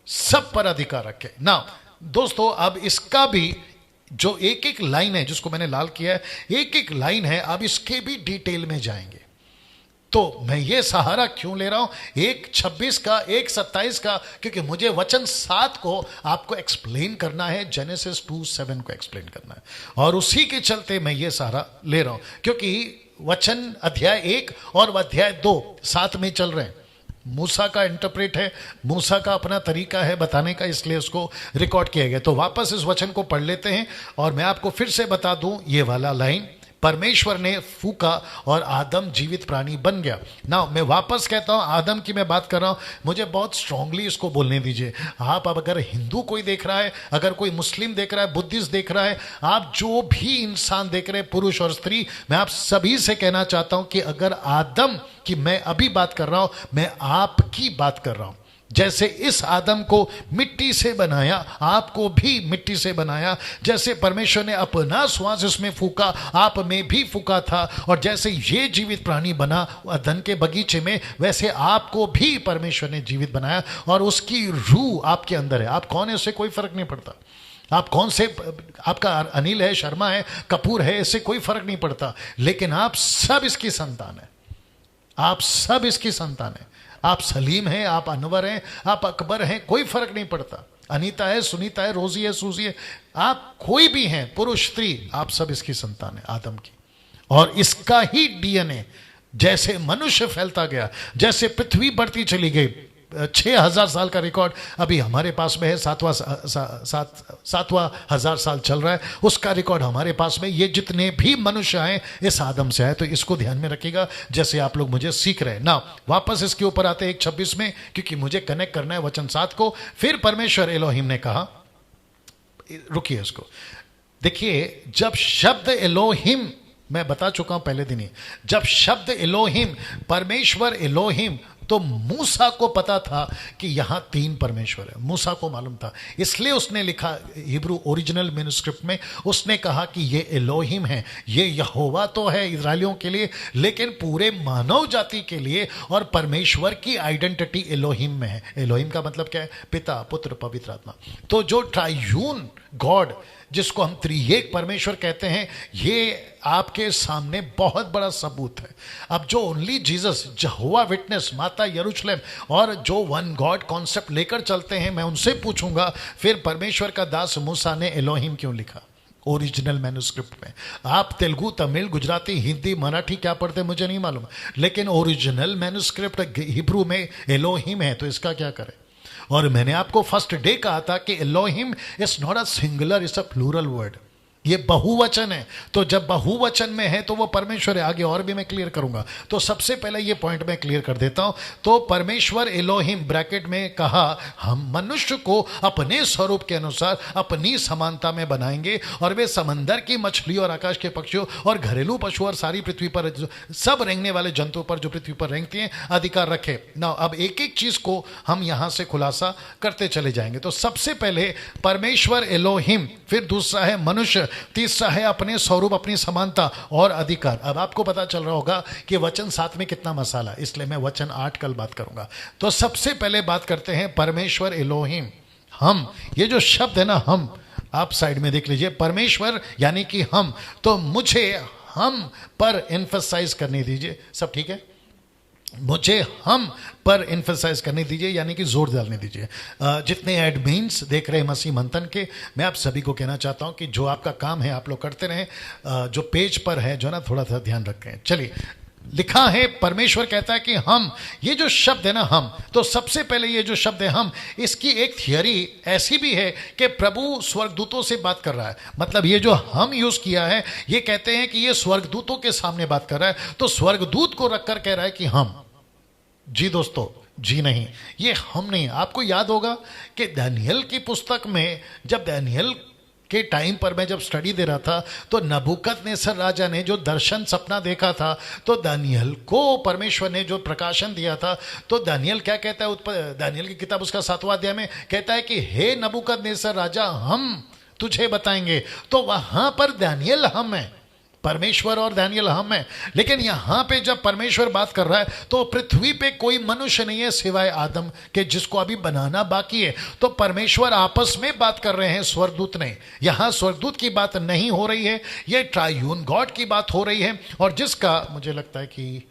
सब पर अधिकार रखें ना। दोस्तों, अब इसका भी जो एक एक लाइन है, जिसको मैंने लाल किया है, एक एक लाइन है, अब इसके भी डिटेल में जाएंगे। तो मैं ये सहारा क्यों ले रहा हूं 1:26 का, 1:27 का? क्योंकि मुझे वचन 7 को आपको एक्सप्लेन करना है, जेनेसिस 2:7 को एक्सप्लेन करना है, और उसी के चलते मैं ये सहारा ले रहा हूं, क्योंकि वचन अध्याय 1 और अध्याय 2 साथ में चल रहे हैं। मूसा का इंटरप्रेट है, मूसा का अपना तरीका है बताने का, इसलिए उसको रिकॉर्ड किया गया। तो वापस इस वचन को पढ़ लेते हैं, और मैं आपको फिर से बता दूं, ये वाला लाइन, परमेश्वर ने फूका और आदम जीवित प्राणी बन गया ना। मैं वापस कहता हूं, आदम की मैं बात कर रहा हूं, मुझे बहुत स्ट्रांगली इसको बोलने दीजिए। आप अब अगर हिंदू कोई देख रहा है, अगर कोई मुस्लिम देख रहा है, बुद्धिस्ट देख रहा है, आप जो भी इंसान देख रहे हैं, पुरुष और स्त्री, मैं आप सभी से कहना चाहता हूं कि अगर आदम की मैं अभी बात कर रहा हूं, मैं आपकी बात कर रहा हूं। जैसे इस आदम को मिट्टी से बनाया, आपको भी मिट्टी से बनाया। जैसे परमेश्वर ने अपना श्वास इसमें फूका, आप में भी फूका था, और जैसे ये जीवित प्राणी बना अदन के बगीचे में, वैसे आपको भी परमेश्वर ने जीवित बनाया, और उसकी रूह आपके अंदर है। आप कौन है, इससे कोई फर्क नहीं पड़ता। आप कौन से, आपका अनिल है, शर्मा है, कपूर है, इससे कोई फर्क नहीं पड़ता, लेकिन आप सब इसकी संतान है। आप सब इसकी संतान है। आप सलीम हैं, आप अनवर हैं, आप अकबर हैं, कोई फर्क नहीं पड़ता। अनीता है, सुनीता है, रोजी है, सूजी है, आप कोई भी हैं, पुरुष स्त्री, आप सब इसकी संतान है, आदम की। और इसका ही डीएनए जैसे मनुष्य फैलता गया, जैसे पृथ्वी बढ़ती चली गई, 6000 साल का रिकॉर्ड अभी हमारे पास में है, 7वां हजार साल चल रहा है, उसका रिकॉर्ड हमारे पास में। ये जितने भी मनुष्य हैं इस आदम से आए, तो इसको ध्यान में रखिएगा जैसे आप लोग मुझे सीख रहे हैं ना। वापस इसके ऊपर आते हैं 1:26 में, क्योंकि मुझे कनेक्ट करना है वचन 7 को। फिर परमेश्वर एलोहिम ने कहा, रुकिए इसको देखिए, जब शब्द एलोहिम, मैं बता चुका हूं पहले दिन ही, जब शब्द एलोहिम, परमेश्वर एलोहिम, तो मूसा को पता था कि यहां 3 परमेश्वर है, मूसा को मालूम था, इसलिए उसने लिखा हिब्रू ओरिजिनल मैन्युस्क्रिप्ट में, उसने कहा कि ये एलोहिम है, ये यहोवा तो है इजराइलियों के लिए, लेकिन पूरे मानव जाति के लिए, और परमेश्वर की आइडेंटिटी एलोहिम में है। एलोहिम का मतलब क्या है? पिता, पुत्र, पवित्र आत्मा। तो जो ट्रायून गॉड, जिसको हम त्रिएक परमेश्वर कहते हैं, ये आपके सामने बहुत बड़ा सबूत है। अब जो ओनली जीसस, यहोवा विटनेस, माता यरूशलेम, और जो वन गॉड कॉन्सेप्ट लेकर चलते हैं, मैं उनसे पूछूंगा फिर परमेश्वर का दास मूसा ने एलोहिम क्यों लिखा ओरिजिनल मैन्युस्क्रिप्ट में। आप तेलुगु, तमिल, गुजराती, हिंदी, मराठी क्या पढ़ते मुझे नहीं मालूम, लेकिन ओरिजिनल मैन्युस्क्रिप्ट हिब्रू में एलोहिम है, तो इसका क्या करें? और मैंने आपको फर्स्ट डे कहा था कि Elohim is not a singular, it's a plural word, ये बहुवचन है। तो जब बहुवचन में है तो वो परमेश्वर है। आगे और भी मैं क्लियर करूंगा, तो सबसे पहले ये पॉइंट मैं क्लियर कर देता हूं। तो परमेश्वर एलोहिम ब्रैकेट में कहा, हम मनुष्य को अपने स्वरूप के अनुसार अपनी समानता में बनाएंगे, और वे समंदर की मछलियों और आकाश के पक्षियों और घरेलू पशु और सारी पृथ्वी पर सब रेंगने वाले जंतुओं पर जो पृथ्वी पर रेंगती हैं अधिकार रखे ना। अब एक एक चीज को हम यहां से खुलासा करते चले जाएंगे। तो सबसे पहले परमेश्वर एलोहिम, फिर दूसरा है मनुष्य, तीसरा है अपने स्वरूप, अपनी समानता और अधिकार। अब आपको पता चल रहा होगा कि वचन 7 में कितना मसाला, इसलिए मैं वचन 8 कल बात करूंगा। तो सबसे पहले बात करते हैं परमेश्वर एलोहिम, हम, ये जो शब्द है ना हम, आप साइड में देख लीजिए, परमेश्वर यानी कि हम। तो मुझे हम पर एम्फसाइज करने दीजिए, सब ठीक है? मुझे हम पर इन्फेसाइज करने दीजिए, यानी कि जोर डालने दीजिए। जितने एडमिन्स देख रहे हैं मसीह मंथन के, मैं आप सभी को कहना चाहता हूं कि जो आपका काम है आप लोग करते रहें। जो पेज पर है जो ना, थोड़ा सा ध्यान रखें। चलिए, लिखा है, परमेश्वर कहता है कि हम, ये जो शब्द है ना हम, तो सबसे पहले ये जो शब्द है हम, इसकी एक थियरी ऐसी भी है कि प्रभु स्वर्गदूतों से बात कर रहा है। मतलब ये जो हम यूज किया है, ये कहते हैं कि ये स्वर्गदूतों के सामने बात कर रहा है, तो स्वर्गदूत को रखकर कह रहा है कि हम। जी दोस्तों, जी नहीं, ये हम नहीं। आपको याद होगा कि दानियल की पुस्तक में, जब दानियल के टाइम पर मैं जब स्टडी दे रहा था, तो नबूकदनेस्सर राजा ने जो दर्शन सपना देखा था, तो दानियल को परमेश्वर ने जो प्रकाशन दिया था, तो दानियल क्या कहता है, दानियल की किताब उसका 7वां अध्याय में कहता है कि हे नबूकदनेस्सर राजा, हम तुझे बताएंगे। तो वहां पर दानियल हम है, परमेश्वर और दानियल हम है। लेकिन यहां पे जब परमेश्वर बात कर रहा है, तो पृथ्वी पे कोई मनुष्य नहीं है सिवाय आदम के, जिसको अभी बनाना बाकी है। तो परमेश्वर आपस में बात कर रहे हैं, स्वर्गदूत नहीं। यहां स्वर्गदूत की बात नहीं हो रही है, ये ट्रायून गॉड की बात हो रही है। और जिसका मुझे लगता है कि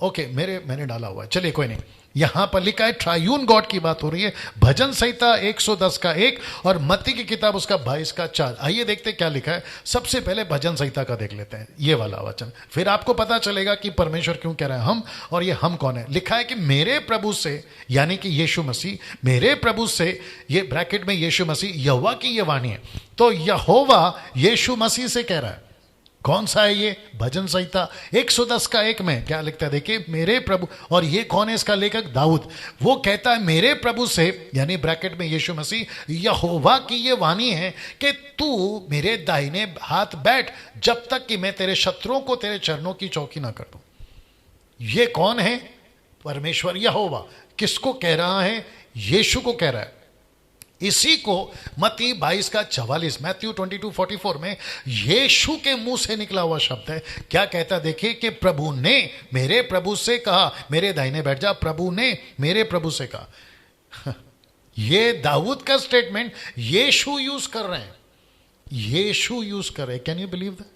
ओके, मैंने डाला हुआ है, चलिए कोई नहीं। यहां पर लिखा है ट्रायून गॉड की बात हो रही है। भजन संहिता 110 का 1 और मत्ती की किताब उसका 22 का 4। आइए देखते क्या लिखा है। सबसे पहले भजन संहिता का देख लेते हैं, ये वाला वचन, फिर आपको पता चलेगा कि परमेश्वर क्यों कह रहा है हम, और ये हम कौन है। लिखा है कि मेरे प्रभु से, यानी कि यीशु मसीह, मेरे प्रभु से, ये ब्रैकेट में यीशु मसीह, यहोवा की ये वाणी है। तो यहोवा यीशु मसीह से कह रहा है। कौन सा है ये? भजन संहिता 110 का 1 में क्या लिखता है, देखिए, मेरे प्रभु। और ये कौन है इसका लेखक? दाऊद। वो कहता है मेरे प्रभु से, यानी ब्रैकेट में यीशु मसीह, यहोवा की ये वाणी है कि तू मेरे दाहिने हाथ बैठ, जब तक कि मैं तेरे शत्रुओं को तेरे चरणों की चौकी ना कर दूं। ये कौन है? परमेश्वर यहोवा। किसको कह रहा है? यीशु को कह रहा है। इसी को मत्ती 22 का 44, मैथ्यू 22:44 में यीशु के मुंह से निकला हुआ शब्द है। क्या कहता, देखिए, कि प्रभु ने मेरे प्रभु से कहा मेरे दाहिने बैठ जा। प्रभु ने मेरे प्रभु से कहा। ये दाऊद का स्टेटमेंट यीशु यूज कर रहे हैं, यीशु यूज कर रहे हैं। Can you believe that?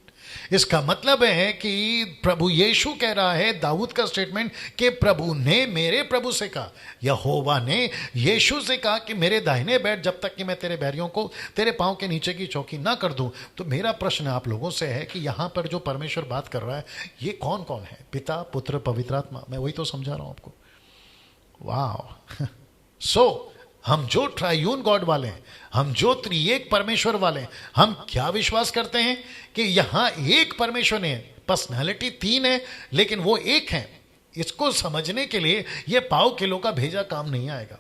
इसका मतलब है कि प्रभु यीशु कह रहा है, दाऊद का स्टेटमेंट, कि प्रभु ने मेरे प्रभु से कहा, यहोवा ने यीशु से कहा कि मेरे दाहिने बैठ, जब तक कि मैं तेरे बैरियों को तेरे पांव के नीचे की चौकी ना कर दूं। तो मेरा प्रश्न आप लोगों से है कि यहां पर जो परमेश्वर बात कर रहा है, ये कौन कौन है? पिता, पुत्र, पवित्र आत्मा। मैं वही तो समझा रहा हूं आपको। वाह। सो हम जो ट्रायून गॉड वाले हैं, हम जो त्रिएक परमेश्वर वाले हैं, हम क्या विश्वास करते हैं कि यहां एक परमेश्वर ने, पर्सनालिटी 3 है लेकिन वो एक है। इसको समझने के लिए ये पाव किलो का भेजा काम नहीं आएगा।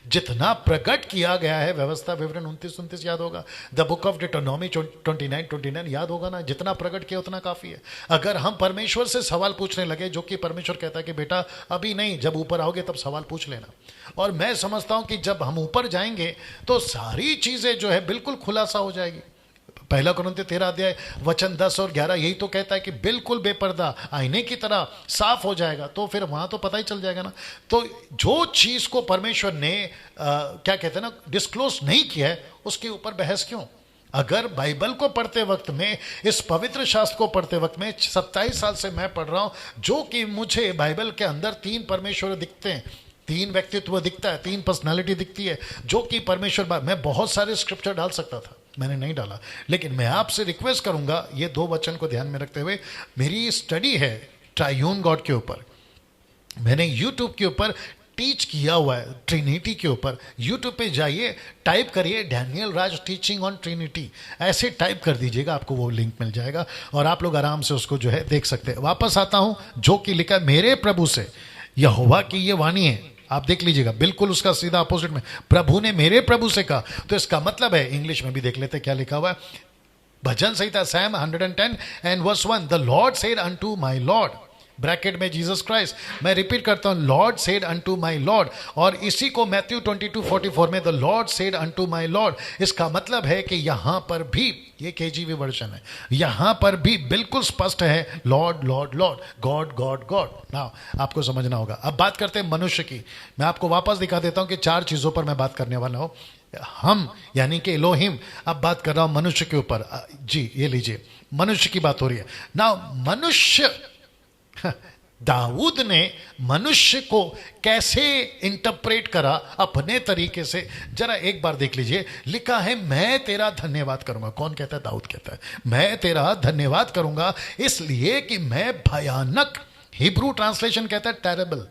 जितना प्रकट किया गया है, व्यवस्था विवरण 29 याद होगा, द बुक ऑफ डिटोनॉमी 29 याद होगा ना, जितना प्रकट किया उतना काफी है। अगर हम परमेश्वर से सवाल पूछने लगे, जो कि परमेश्वर कहता है कि बेटा अभी नहीं, जब ऊपर आओगे तब सवाल पूछ लेना। और मैं समझता हूं कि जब हम ऊपर जाएंगे तो सारी चीजें जो है बिल्कुल खुलासा हो जाएगी। 1 कुरिन्थियों 13 अध्याय वचन 10 और 11 यही तो कहता है कि बिल्कुल बेपर्दा आईने की तरह साफ हो जाएगा। तो फिर वहां तो पता ही चल जाएगा ना। तो जो चीज को परमेश्वर ने क्या कहते हैं ना, डिस्क्लोज नहीं किया है, उसके ऊपर बहस क्यों? अगर बाइबल को पढ़ते वक्त में, इस पवित्र शास्त्र को पढ़ते वक्त में, 27 साल से मैं पढ़ रहा हूं, जो कि मुझे बाइबल के अंदर 3 परमेश्वर दिखते हैं, 3 व्यक्तित्व दिखता है, 3 पर्सनालिटी दिखती है, जो कि परमेश्वर। मैं बहुत सारे स्क्रिप्चर डाल सकता था, मैंने नहीं डाला। लेकिन मैं आपसे रिक्वेस्ट करूंगा, ये 2 वचन को ध्यान में रखते हुए, मेरी स्टडी है ट्रायून गॉड के ऊपर। मैंने यूट्यूब के ऊपर टीच किया हुआ है ट्रिनिटी के ऊपर। यूट्यूब पे जाइए, टाइप करिए Daniel Raj teaching on Trinity, ऐसे टाइप कर दीजिएगा, आपको वो लिंक मिल जाएगा और आप लोग आराम से उसको जो है देख सकते हैं। वापस आता हूं, जो कि लिखा मेरे प्रभु से, यहोवा की ये वाणी है। आप देख लीजिएगा, बिल्कुल उसका सीधा अपोजिट में, प्रभु ने मेरे प्रभु से कहा। तो इसका मतलब है, इंग्लिश में भी देख लेते क्या लिखा हुआ है। Bhajan Samhita psalm 110 and verse 1, the Lord said unto my Lord, bracket में जीसस क्राइस्ट। मैं रिपीट करता हूं, Lord said unto my Lord. और इसी को मैथ्यू 22:44 में, the Lord said unto my Lord. इसका मतलब है कि यहां पर भी, ये केजीवी वर्जन है, यहां पर भी बिल्कुल स्पष्ट है, Lord Lord Lord, God God God. ना आपको समझना होगा। अब बात करते हैं मनुष्य की। मैं आपको वापस दिखा देता हूं कि 4 चीजों पर मैं बात करने वाला हूं। हम यानी कि एलोहिम। अब बात कर रहा हूं मनुष्य के ऊपर। जी ये लीजिए, मनुष्य की बात हो रही है ना। मनुष्य दाऊद ने मनुष्य को कैसे इंटरप्रेट करा अपने तरीके से, जरा एक बार देख लीजिए। लिखा है मैं तेरा धन्यवाद करूंगा। कौन कहता है? दाऊद कहता है मैं तेरा धन्यवाद करूंगा इसलिए कि मैं भयानक, हिब्रू ट्रांसलेशन कहता है terrible.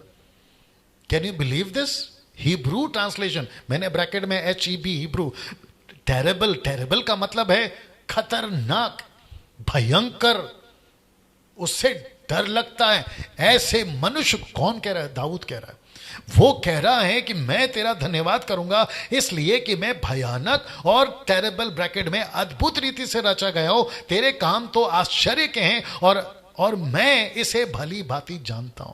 Can you believe this? Hebrew translation, मैंने ब्रैकेट में HEB हिब्रू, टेरेबल। टेरेबल का मतलब है खतरनाक, भयंकर, उससे डर लगता है। ऐसे मनुष्य, कौन कह रहा है? दाऊद कह रहा है। वो कह रहा है कि मैं तेरा धन्यवाद करूंगा इसलिए कि मैं भयानक और टेरेबल, ब्रैकेट में, अद्भुत रीति से रचा गया हो। तेरे काम तो आश्चर्य के हैं और मैं इसे भली भांति जानता हूं।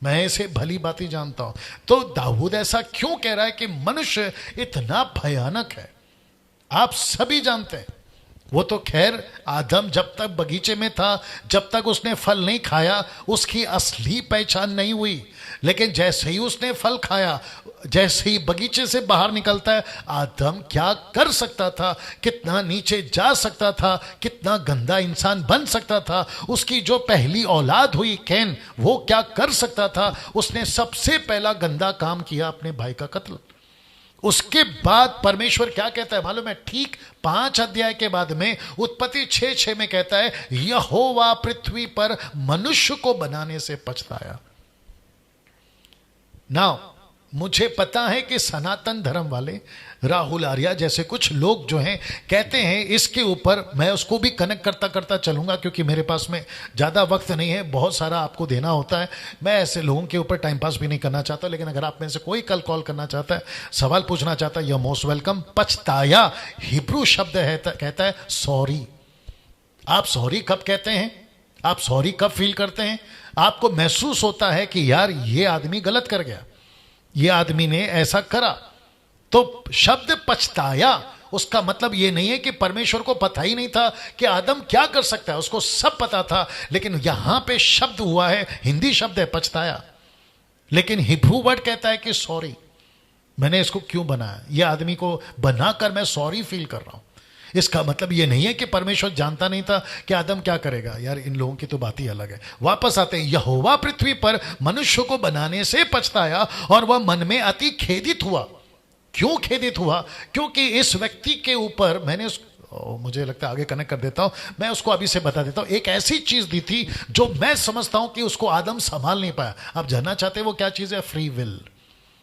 मैं इसे भली भांति जानता हूं। तो दाऊद ऐसा क्यों कह रहा है कि मनुष्य इतना भयानक है? आप सभी जानते हैं। वो तो खैर आदम जब तक बगीचे में था, जब तक उसने फल नहीं खाया, उसकी असली पहचान नहीं हुई। लेकिन जैसे ही उसने फल खाया, जैसे ही बगीचे से बाहर निकलता है, आदम क्या कर सकता था, कितना नीचे जा सकता था, कितना गंदा इंसान बन सकता था। उसकी जो पहली औलाद हुई कैन, वो क्या कर सकता था? उसने सबसे पहला गंदा काम किया, अपने भाई का कत्ल। उसके बाद परमेश्वर क्या कहता है मालूम है? ठीक 5 अध्याय के बाद में उत्पत्ति 6:6 में कहता है यहोवा पृथ्वी पर मनुष्य को बनाने से पछताया। नाउ मुझे पता है कि सनातन धर्म वाले, राहुल आर्या जैसे कुछ लोग जो हैं, कहते हैं इसके ऊपर, मैं उसको भी कनेक्ट करता करता चलूंगा क्योंकि मेरे पास में ज़्यादा वक्त नहीं है, बहुत सारा आपको देना होता है। मैं ऐसे लोगों के ऊपर टाइम पास भी नहीं करना चाहता। लेकिन अगर आप में से कोई कल कॉल करना चाहता है, सवाल पूछना चाहता है, यह मोस्ट वेलकम। पछताया हिब्रू शब्द है, कहता है सॉरी। आप सॉरी कब कहते हैं? आप सॉरी कब फील करते हैं? आपको महसूस होता है कि यार ये आदमी गलत कर गया, ये आदमी ने ऐसा करा। तो शब्द पछताया, उसका मतलब यह नहीं है कि परमेश्वर को पता ही नहीं था कि आदम क्या कर सकता है, उसको सब पता था। लेकिन यहां पे शब्द हुआ है, हिंदी शब्द है पछताया, लेकिन हिब्रू वर्ड कहता है कि सॉरी। मैंने इसको क्यों बनाया? यह आदमी को बनाकर मैं सॉरी फील कर रहा हूं। इसका मतलब यह नहीं है कि परमेश्वर जानता नहीं था कि आदम क्या करेगा। यार इन लोगों की तो बात ही अलग है। वापस आते हैं, यहोवा पृथ्वी पर मनुष्य को बनाने से पछताया और वह मन में अति खेदित हुआ। क्यों खेदित हुआ? क्योंकि इस व्यक्ति के ऊपर मैंने मुझे लगता है आगे कनेक्ट कर देता हूं, मैं उसको अभी से बता देता हूं। एक ऐसी चीज दी थी जो मैं समझता हूं कि उसको आदम संभाल नहीं पाया। आप जानना चाहते हैं वो क्या चीज है? फ्री विल,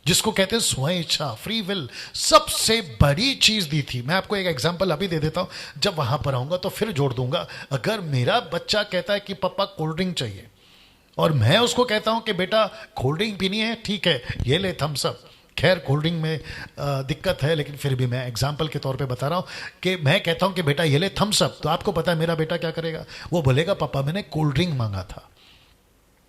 जिसको कहते हैं स्वयं इच्छा, फ्री विल। सबसे बड़ी चीज दी थी। मैं आपको एक एग्जांपल अभी दे देता हूं, जब वहां पर आऊंगा तो फिर जोड़ दूंगा। अगर मेरा बच्चा कहता है कि पापा कोल्ड ड्रिंक चाहिए, और मैं उसको कहता हूं कि बेटा कोल्ड ड्रिंक पीनी है, ठीक है ये ले थम्स अप। खैर कोल्ड ड्रिंक में दिक्कत है, लेकिन फिर भी मैं एग्जाम्पल के तौर पे बता रहा हूं कि मैं कहता हूं कि बेटा ये ले थम्स अप, तो आपको पता है मेरा बेटा क्या करेगा? वो बोलेगा पापा मैंने कोल्ड ड्रिंक मांगा था।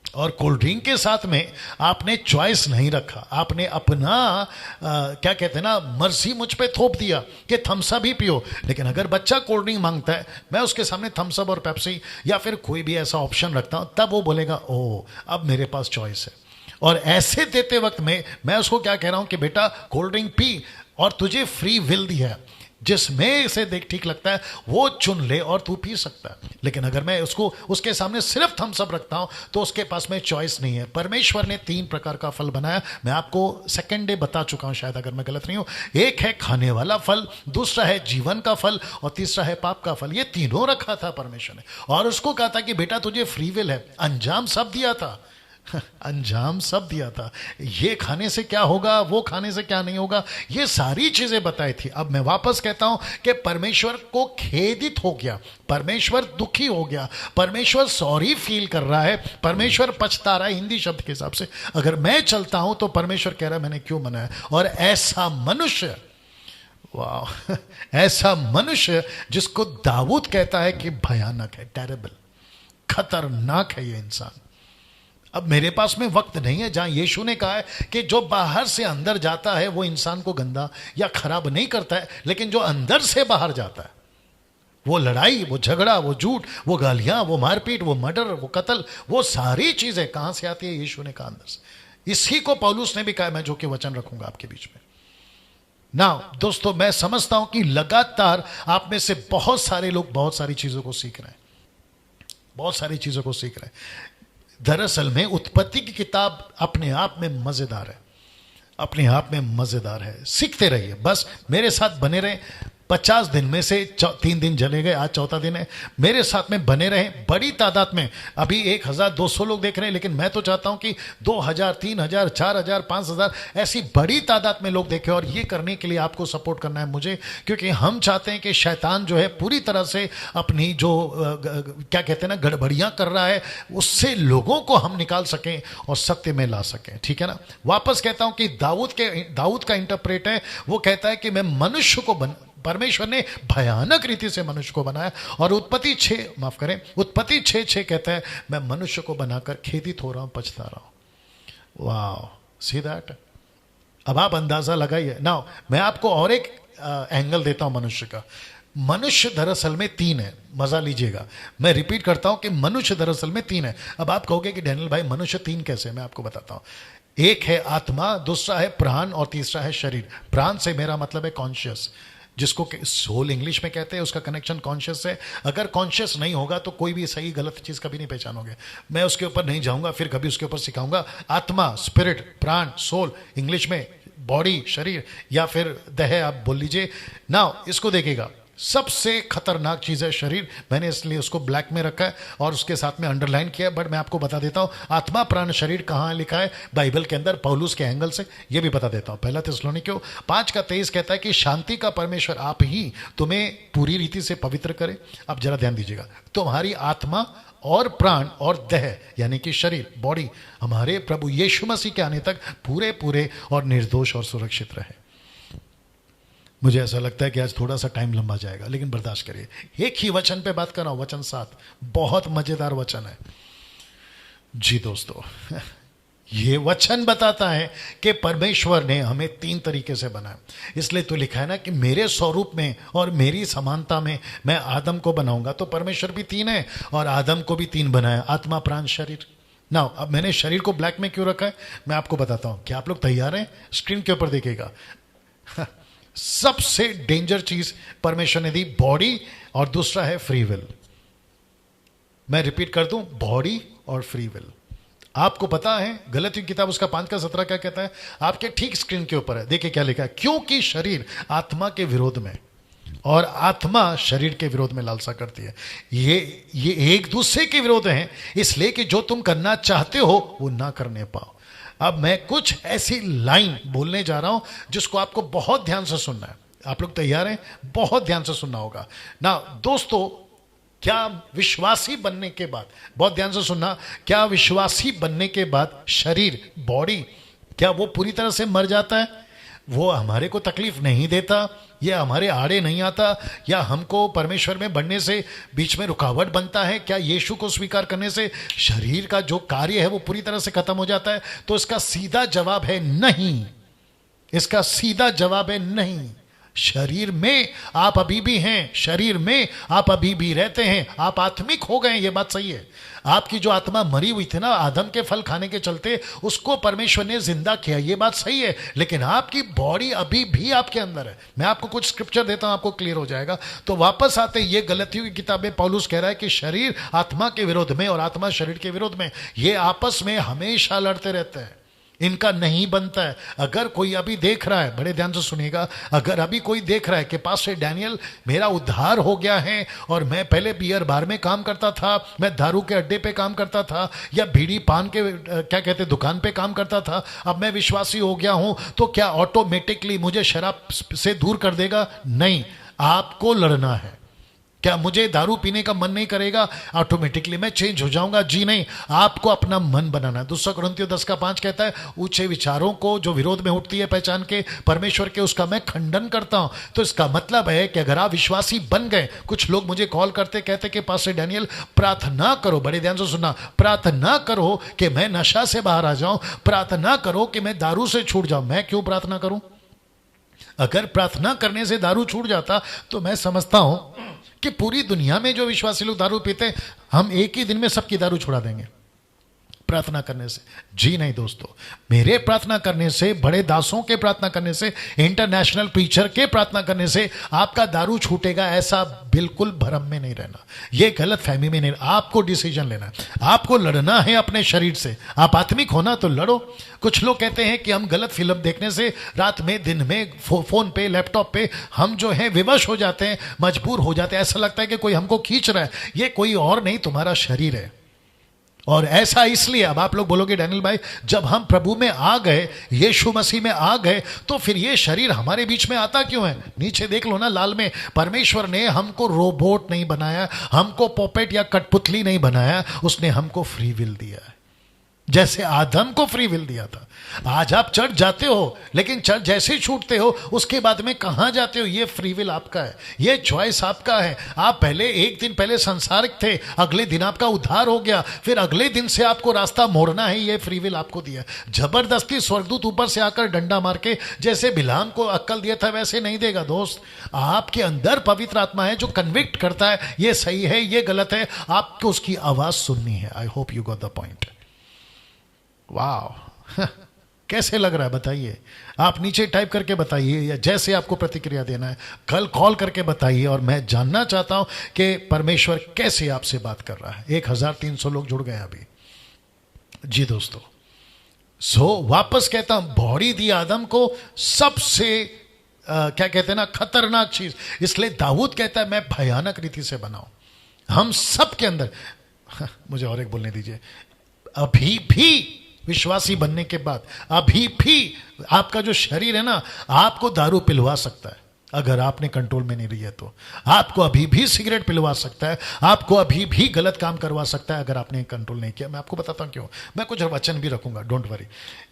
और कोल्ड ड्रिंक के साथ में आपने चॉइस नहीं रखा, आपने अपना क्या कहते हैं ना, मर्जी मुझ पे थोप दिया कि थम्स अप ही पियो। लेकिन अगर बच्चा कोल्ड ड्रिंक मांगता है, मैं उसके सामने थम्स अप और पेप्सी या फिर कोई भी ऐसा ऑप्शन रखता हूं, तब वो बोलेगा ओह अब मेरे पास चॉइस है। और ऐसे देते वक्त में मैं उसको क्या कह रहा हूं कि बेटा कोल्ड ड्रिंक पी, और तुझे फ्री विल दिया है, जिसमें से देख ठीक लगता है वो चुन ले और तू पी सकता है। लेकिन अगर मैं उसको उसके सामने सिर्फ थम्स अप रखता हूं तो उसके पास में चॉइस नहीं है। परमेश्वर ने 3 प्रकार का फल बनाया, मैं आपको सेकंड डे बता चुका हूं शायद, अगर मैं गलत नहीं हूं। एक है खाने वाला फल, दूसरा है जीवन का फल, और तीसरा है पाप का फल। ये तीनों रखा था परमेश्वर ने, और उसको कहा था कि बेटा तुझे फ्री विल है। अंजाम सब दिया था अंजाम सब दिया था, ये खाने से क्या होगा, वो खाने से क्या नहीं होगा, ये सारी चीजें बताई थी। अब मैं वापस कहता हूं कि परमेश्वर को खेदित हो गया, परमेश्वर दुखी हो गया, परमेश्वर सॉरी फील कर रहा है, परमेश्वर पछता रहा है। हिंदी शब्द के हिसाब से अगर मैं चलता हूं तो परमेश्वर कह रहा है मैंने क्यों बनाया। और ऐसा मनुष्य, वाह, ऐसा मनुष्य जिसको दाऊद कहता है कि भयानक है, टेरेबल, खतरनाक है ये इंसान। अब मेरे पास में वक्त नहीं है जहां यीशु ने कहा है कि जो बाहर से अंदर जाता है वो इंसान को गंदा या खराब नहीं करता है, लेकिन जो अंदर से बाहर जाता है, वो लड़ाई, वो झगड़ा, वो झूठ, वो गालियां, वो मारपीट, वो मर्डर, वो कत्ल, वो सारी चीजें कहां से आती है? यीशु ने कहा अंदर से। इसी को पौलुस ने भी कहा, मैं जो कि वचन रखूंगा आपके बीच में। ना दोस्तों, मैं समझता हूं कि लगातार आप में से बहुत सारे लोग बहुत सारी चीजों को सीख रहे हैं, बहुत सारी चीजों को सीख रहे हैं। दरअसल में उत्पत्ति की किताब अपने आप में मजेदार है, अपने आप में मजेदार है। सीखते रहिए, बस मेरे साथ बने रहे। 50 दिन में से 3 दिन चले गए, आज चौथा दिन है। मेरे साथ में बने रहें, बड़ी तादाद में। अभी 1200 लोग देख रहे हैं, लेकिन मैं तो चाहता हूं कि 2000, 3000, 4000, 5000 ऐसी बड़ी तादाद में लोग देखें। और ये करने के लिए आपको सपोर्ट करना है मुझे, क्योंकि हम चाहते हैं कि शैतान जो है पूरी तरह से अपनी जो क्या कहते हैं ना, गड़बड़ियां कर रहा है, उससे लोगों को हम निकाल सकें और सत्य में ला सकें। ठीक है ना। वापस कहता हूं कि दाऊद का इंटरप्रेट है, वो कहता है कि मैं मनुष्य को परमेश्वर ने भयानक रीति से मनुष्य को बनाया। और उत्पत्ति 6:6 कहता है मैं मनुष्य को बनाकर खेदित हो रहा हूं, पछता रहा हूं। वाह, सी दैट। अब आप अंदाजा लगाइए ना। मैं आपको और एक एंगल देता हूं मनुष्य का। मनुष्य दरअसल में 3 है, मजा लीजिएगा। मैं रिपीट करता हूं कि मनुष्य दरअसल में 3 है। अब आप कहोगे कि डैनियल भाई मनुष्य 3 कैसे? मैं आपको बताता हूं। एक है आत्मा, दूसरा है प्राण और तीसरा है शरीर। प्राण से मेरा मतलब है कॉन्शियस, जिसको सोल इंग्लिश में कहते हैं। उसका कनेक्शन कॉन्शियस से। अगर कॉन्शियस नहीं होगा तो कोई भी सही गलत चीज कभी नहीं पहचानोगे। मैं उसके ऊपर नहीं जाऊंगा, फिर कभी उसके ऊपर सिखाऊंगा। आत्मा, स्पिरिट, प्राण, सोल, इंग्लिश में बॉडी, शरीर, या फिर देह आप बोल लीजिए। नाउ इसको देखिएगा, सबसे खतरनाक चीज है शरीर। मैंने इसलिए उसको ब्लैक में रखा है और उसके साथ में अंडरलाइन किया, बट मैं आपको बता देता हूं आत्मा प्राण शरीर कहां लिखा है बाइबल के अंदर, पौलुस के एंगल से। यह भी बता देता हूं। पहला थिस्सलुनीकियों 5:23 कहता है कि शांति का परमेश्वर आप ही तुम्हें पूरी रीति से पवित्र करे। अब जरा ध्यान दीजिएगा, तुम्हारी आत्मा और प्राण और देह यानी कि शरीर, बॉडी, हमारे प्रभु यीशु मसीह के आने तक पूरे पूरे और निर्दोष और सुरक्षित रहे। मुझे ऐसा लगता है कि आज थोड़ा सा टाइम लंबा जाएगा, लेकिन बर्दाश्त करिए। एक ही वचन पे बात कर रहा हूं, वचन 7, बहुत मजेदार वचन है जी दोस्तों। ये वचन बताता है कि परमेश्वर ने हमें 3 तरीके से बनाया। इसलिए तो लिखा है ना कि मेरे स्वरूप में और मेरी समानता में मैं आदम को बनाऊंगा। तो परमेश्वर भी 3 है और आदम को भी 3 बनाया, आत्मा प्राण शरीर। ना अब मैंने शरीर को ब्लैक में क्यों रखा है मैं आपको बताता हूं। क्या आप लोग तैयार हैं? स्क्रीन के ऊपर देखिएगा। सबसे डेंजर चीज परमेश्वर ने दी बॉडी, और दूसरा है फ्री विल। मैं रिपीट कर दूं, बॉडी और फ्री विल। आपको पता है गलतियों की किताब उसका 5:17 क्या कहता है? आपके ठीक स्क्रीन के ऊपर है, देखिए क्या लिखा है। क्योंकि शरीर आत्मा के विरोध में और आत्मा शरीर के विरोध में लालसा करती है। ये एक दूसरे के विरोध हैं, इसलिए कि जो तुम करना चाहते हो वो ना करने पाओ। अब मैं कुछ ऐसी लाइन बोलने जा रहा हूं जिसको आपको बहुत ध्यान से सुनना है। आप लोग तैयार हैं? बहुत ध्यान से सुनना होगा ना दोस्तों। क्या विश्वासी बनने के बाद, बहुत ध्यान से सुनना, क्या विश्वासी बनने के बाद शरीर, बॉडी, क्या वो पूरी तरह से मर जाता है? वो हमारे को तकलीफ नहीं देता, या हमारे आड़े नहीं आता, या हमको परमेश्वर में बढ़ने से बीच में रुकावट बनता है? क्या यीशु को स्वीकार करने से शरीर का जो कार्य है वो पूरी तरह से खत्म हो जाता है? तो इसका सीधा जवाब है नहीं। इसका सीधा जवाब है नहीं। शरीर में आप अभी भी हैं, शरीर में आप अभी भी रहते हैं, आप आत्मिक हो गए, ये बात सही है। आपकी जो आत्मा मरी हुई थी ना आदम के फल खाने के चलते, उसको परमेश्वर ने जिंदा किया, ये बात सही है। लेकिन आपकी बॉडी अभी भी आपके अंदर है। मैं आपको कुछ स्क्रिप्चर देता हूं, आपको क्लियर हो जाएगा। तो वापस आते, ये गलतियों की किताब में पौलुस कह रहा है कि शरीर आत्मा के विरोध में और आत्मा शरीर के विरोध में, ये आपस में हमेशा लड़ते रहते हैं, इनका नहीं बनता है। अगर कोई अभी देख रहा है, बड़े ध्यान से सुनिएगा, अगर अभी कोई देख रहा है कि पास से डैनियल मेरा उद्धार हो गया है और मैं पहले बियर बार में काम करता था, मैं दारू के अड्डे पे काम करता था, या बीड़ी पान के क्या कहते दुकान पे काम करता था, अब मैं विश्वासी हो गया हूं, तो क्या ऑटोमेटिकली मुझे शराब से दूर कर देगा? नहीं, आपको लड़ना है। क्या मुझे दारू पीने का मन नहीं करेगा ऑटोमेटिकली मैं चेंज हो जाऊंगा? जी नहीं, आपको अपना मन बनाना है। 2 कुरिन्थियों 10:5 कहता है ऊंचे विचारों को जो विरोध में उठती है पहचान के परमेश्वर के, उसका मैं खंडन करता हूं। तो इसका मतलब है कि अगर आप विश्वासी बन गए, कुछ लोग मुझे कॉल करते कहते कि पास्टर डैनियल प्रार्थना करो, बड़े ध्यान से सुनना, प्रार्थना करो कि मैं नशा से बाहर आ जाऊं, प्रार्थना करो कि मैं दारू से छूट जाऊं। मैं क्यों प्रार्थना करूं? अगर प्रार्थना करने से दारू छूट जाता तो मैं समझता हूं कि पूरी दुनिया में जो विश्वासी लोग दारू पीते, हम एक ही दिन में सबकी दारू छुड़ा देंगे। प्रार्थना करने से? जी नहीं दोस्तों, मेरे प्रार्थना करने से, बड़े दासों के प्रार्थना करने से, इंटरनेशनल प्रीचर के प्रार्थना करने से आपका दारू छूटेगा, ऐसा बिल्कुल भ्रम में नहीं रहना, ये गलत फहमी में नहीं। आपको डिसीजन लेना है, आपको लड़ना है अपने शरीर से। आप आत्मिक होना तो लड़ो। कुछ लोग कहते हैं कि हम गलत फिल्म देखने से रात में, दिन में, फोन पे, लैपटॉप पे हम जो है विवश हो जाते हैं, मजबूर हो जाते हैं, ऐसा लगता है कि कोई हमको खींच रहा है। ये कोई और नहीं, तुम्हारा शरीर है। और ऐसा इसलिए, अब आप लोग बोलोगे डैनियल भाई, जब हम प्रभु में आ गए, यीशु मसीह में आ गए, तो फिर ये शरीर हमारे बीच में आता क्यों है? नीचे देख लो ना, लाल में। परमेश्वर ने हमको रोबोट नहीं बनाया, हमको पॉपेट या कठपुतली नहीं बनाया, उसने हमको फ्री विल दिया है, जैसे आदम को फ्री विल दिया था। आज आप चर्च जाते हो, लेकिन चर्च जैसे ही छूटते हो उसके बाद में कहां जाते हो, ये फ्री विल आपका है, ये चॉइस आपका है। आप पहले, एक दिन पहले संसारिक थे, अगले दिन आपका उद्धार हो गया, फिर अगले दिन से आपको रास्ता मोड़ना है, ये फ्री विल आपको दिया। जबरदस्ती स्वर्गदूत ऊपर से आकर डंडा मार के जैसे बिलाम को अक्ल दिया था वैसे नहीं देगा दोस्त। आपके अंदर पवित्र आत्मा है जो कन्विक्ट करता है, ये सही है, ये गलत है, आपको उसकी आवाज सुननी है। I hope you got the point. वाह कैसे लग रहा है बताइए? आप नीचे टाइप करके बताइए, या जैसे आपको प्रतिक्रिया देना है, कल कॉल करके बताइए। और मैं जानना चाहता हूं कि परमेश्वर कैसे आपसे बात कर रहा है। 1300 लोग जुड़ गए अभी। जी दोस्तों, वापस कहता हूं, बॉडी दी आदम को सबसे क्या कहते हैं ना, खतरनाक चीज। इसलिए दाऊद कहता है मैं भयानक रीति से बनाऊं। हम सब के अंदर मुझे और एक बोलने दीजिए। अभी भी विश्वासी बनने के बाद, अभी भी आपका जो शरीर है ना, आपको दारू पिलवा सकता है अगर आपने कंट्रोल में नहीं लिया तो। आपको अभी भी सिगरेट पिलवा सकता है, आपको अभी भी गलत काम करवा सकता है अगर आपने कंट्रोल नहीं किया। मैं आपको बताता हूं क्यों। मैं कुछ वचन भी रखूंगा, डोंट वरी।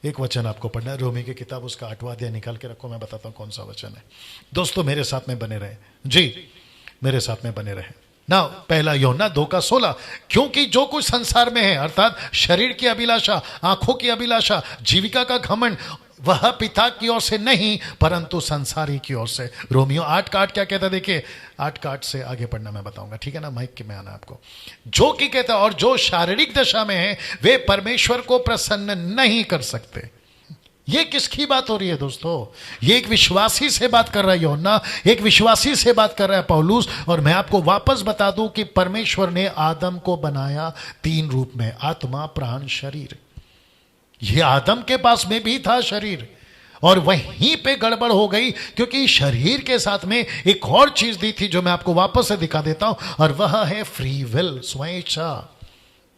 एक वचन आपको पढ़ना है, रोमी की किताब, उसका 8वां अध्याय निकाल के रखो, मैं बताता हूं कौन सा वचन है। दोस्तों मेरे साथ में बने रहे, जी मेरे साथ में बने रहे ना। पहला यूहन्ना 2:16, क्योंकि जो कुछ संसार में है, अर्थात शरीर की अभिलाषा, आंखों की अभिलाषा, जीविका का घमंड, वह पिता की ओर से नहीं परंतु संसारी की ओर से। रोमियो 8:8 क्या कहता है? देखिए 8:8 से आगे पढ़ना मैं बताऊंगा, ठीक है ना? माइक के में आना आपको। जो कि कहता है, और जो शारीरिक दशा में है वे परमेश्वर को प्रसन्न नहीं कर सकते। ये किसकी बात हो रही है दोस्तों? ये एक विश्वासी से बात कर रहा है यूहन्ना, एक विश्वासी से बात कर रहा है पौलुस। और मैं आपको वापस बता दूं कि परमेश्वर ने आदम को बनाया 3 रूप में, आत्मा, प्राण, शरीर। ये आदम के पास में भी था शरीर, और वहीं पे गड़बड़ हो गई, क्योंकि शरीर के साथ में एक और चीज दी थी जो मैं आपको वापस से दिखा देता हूं, और वह है फ्री विल, स्वइच्छा।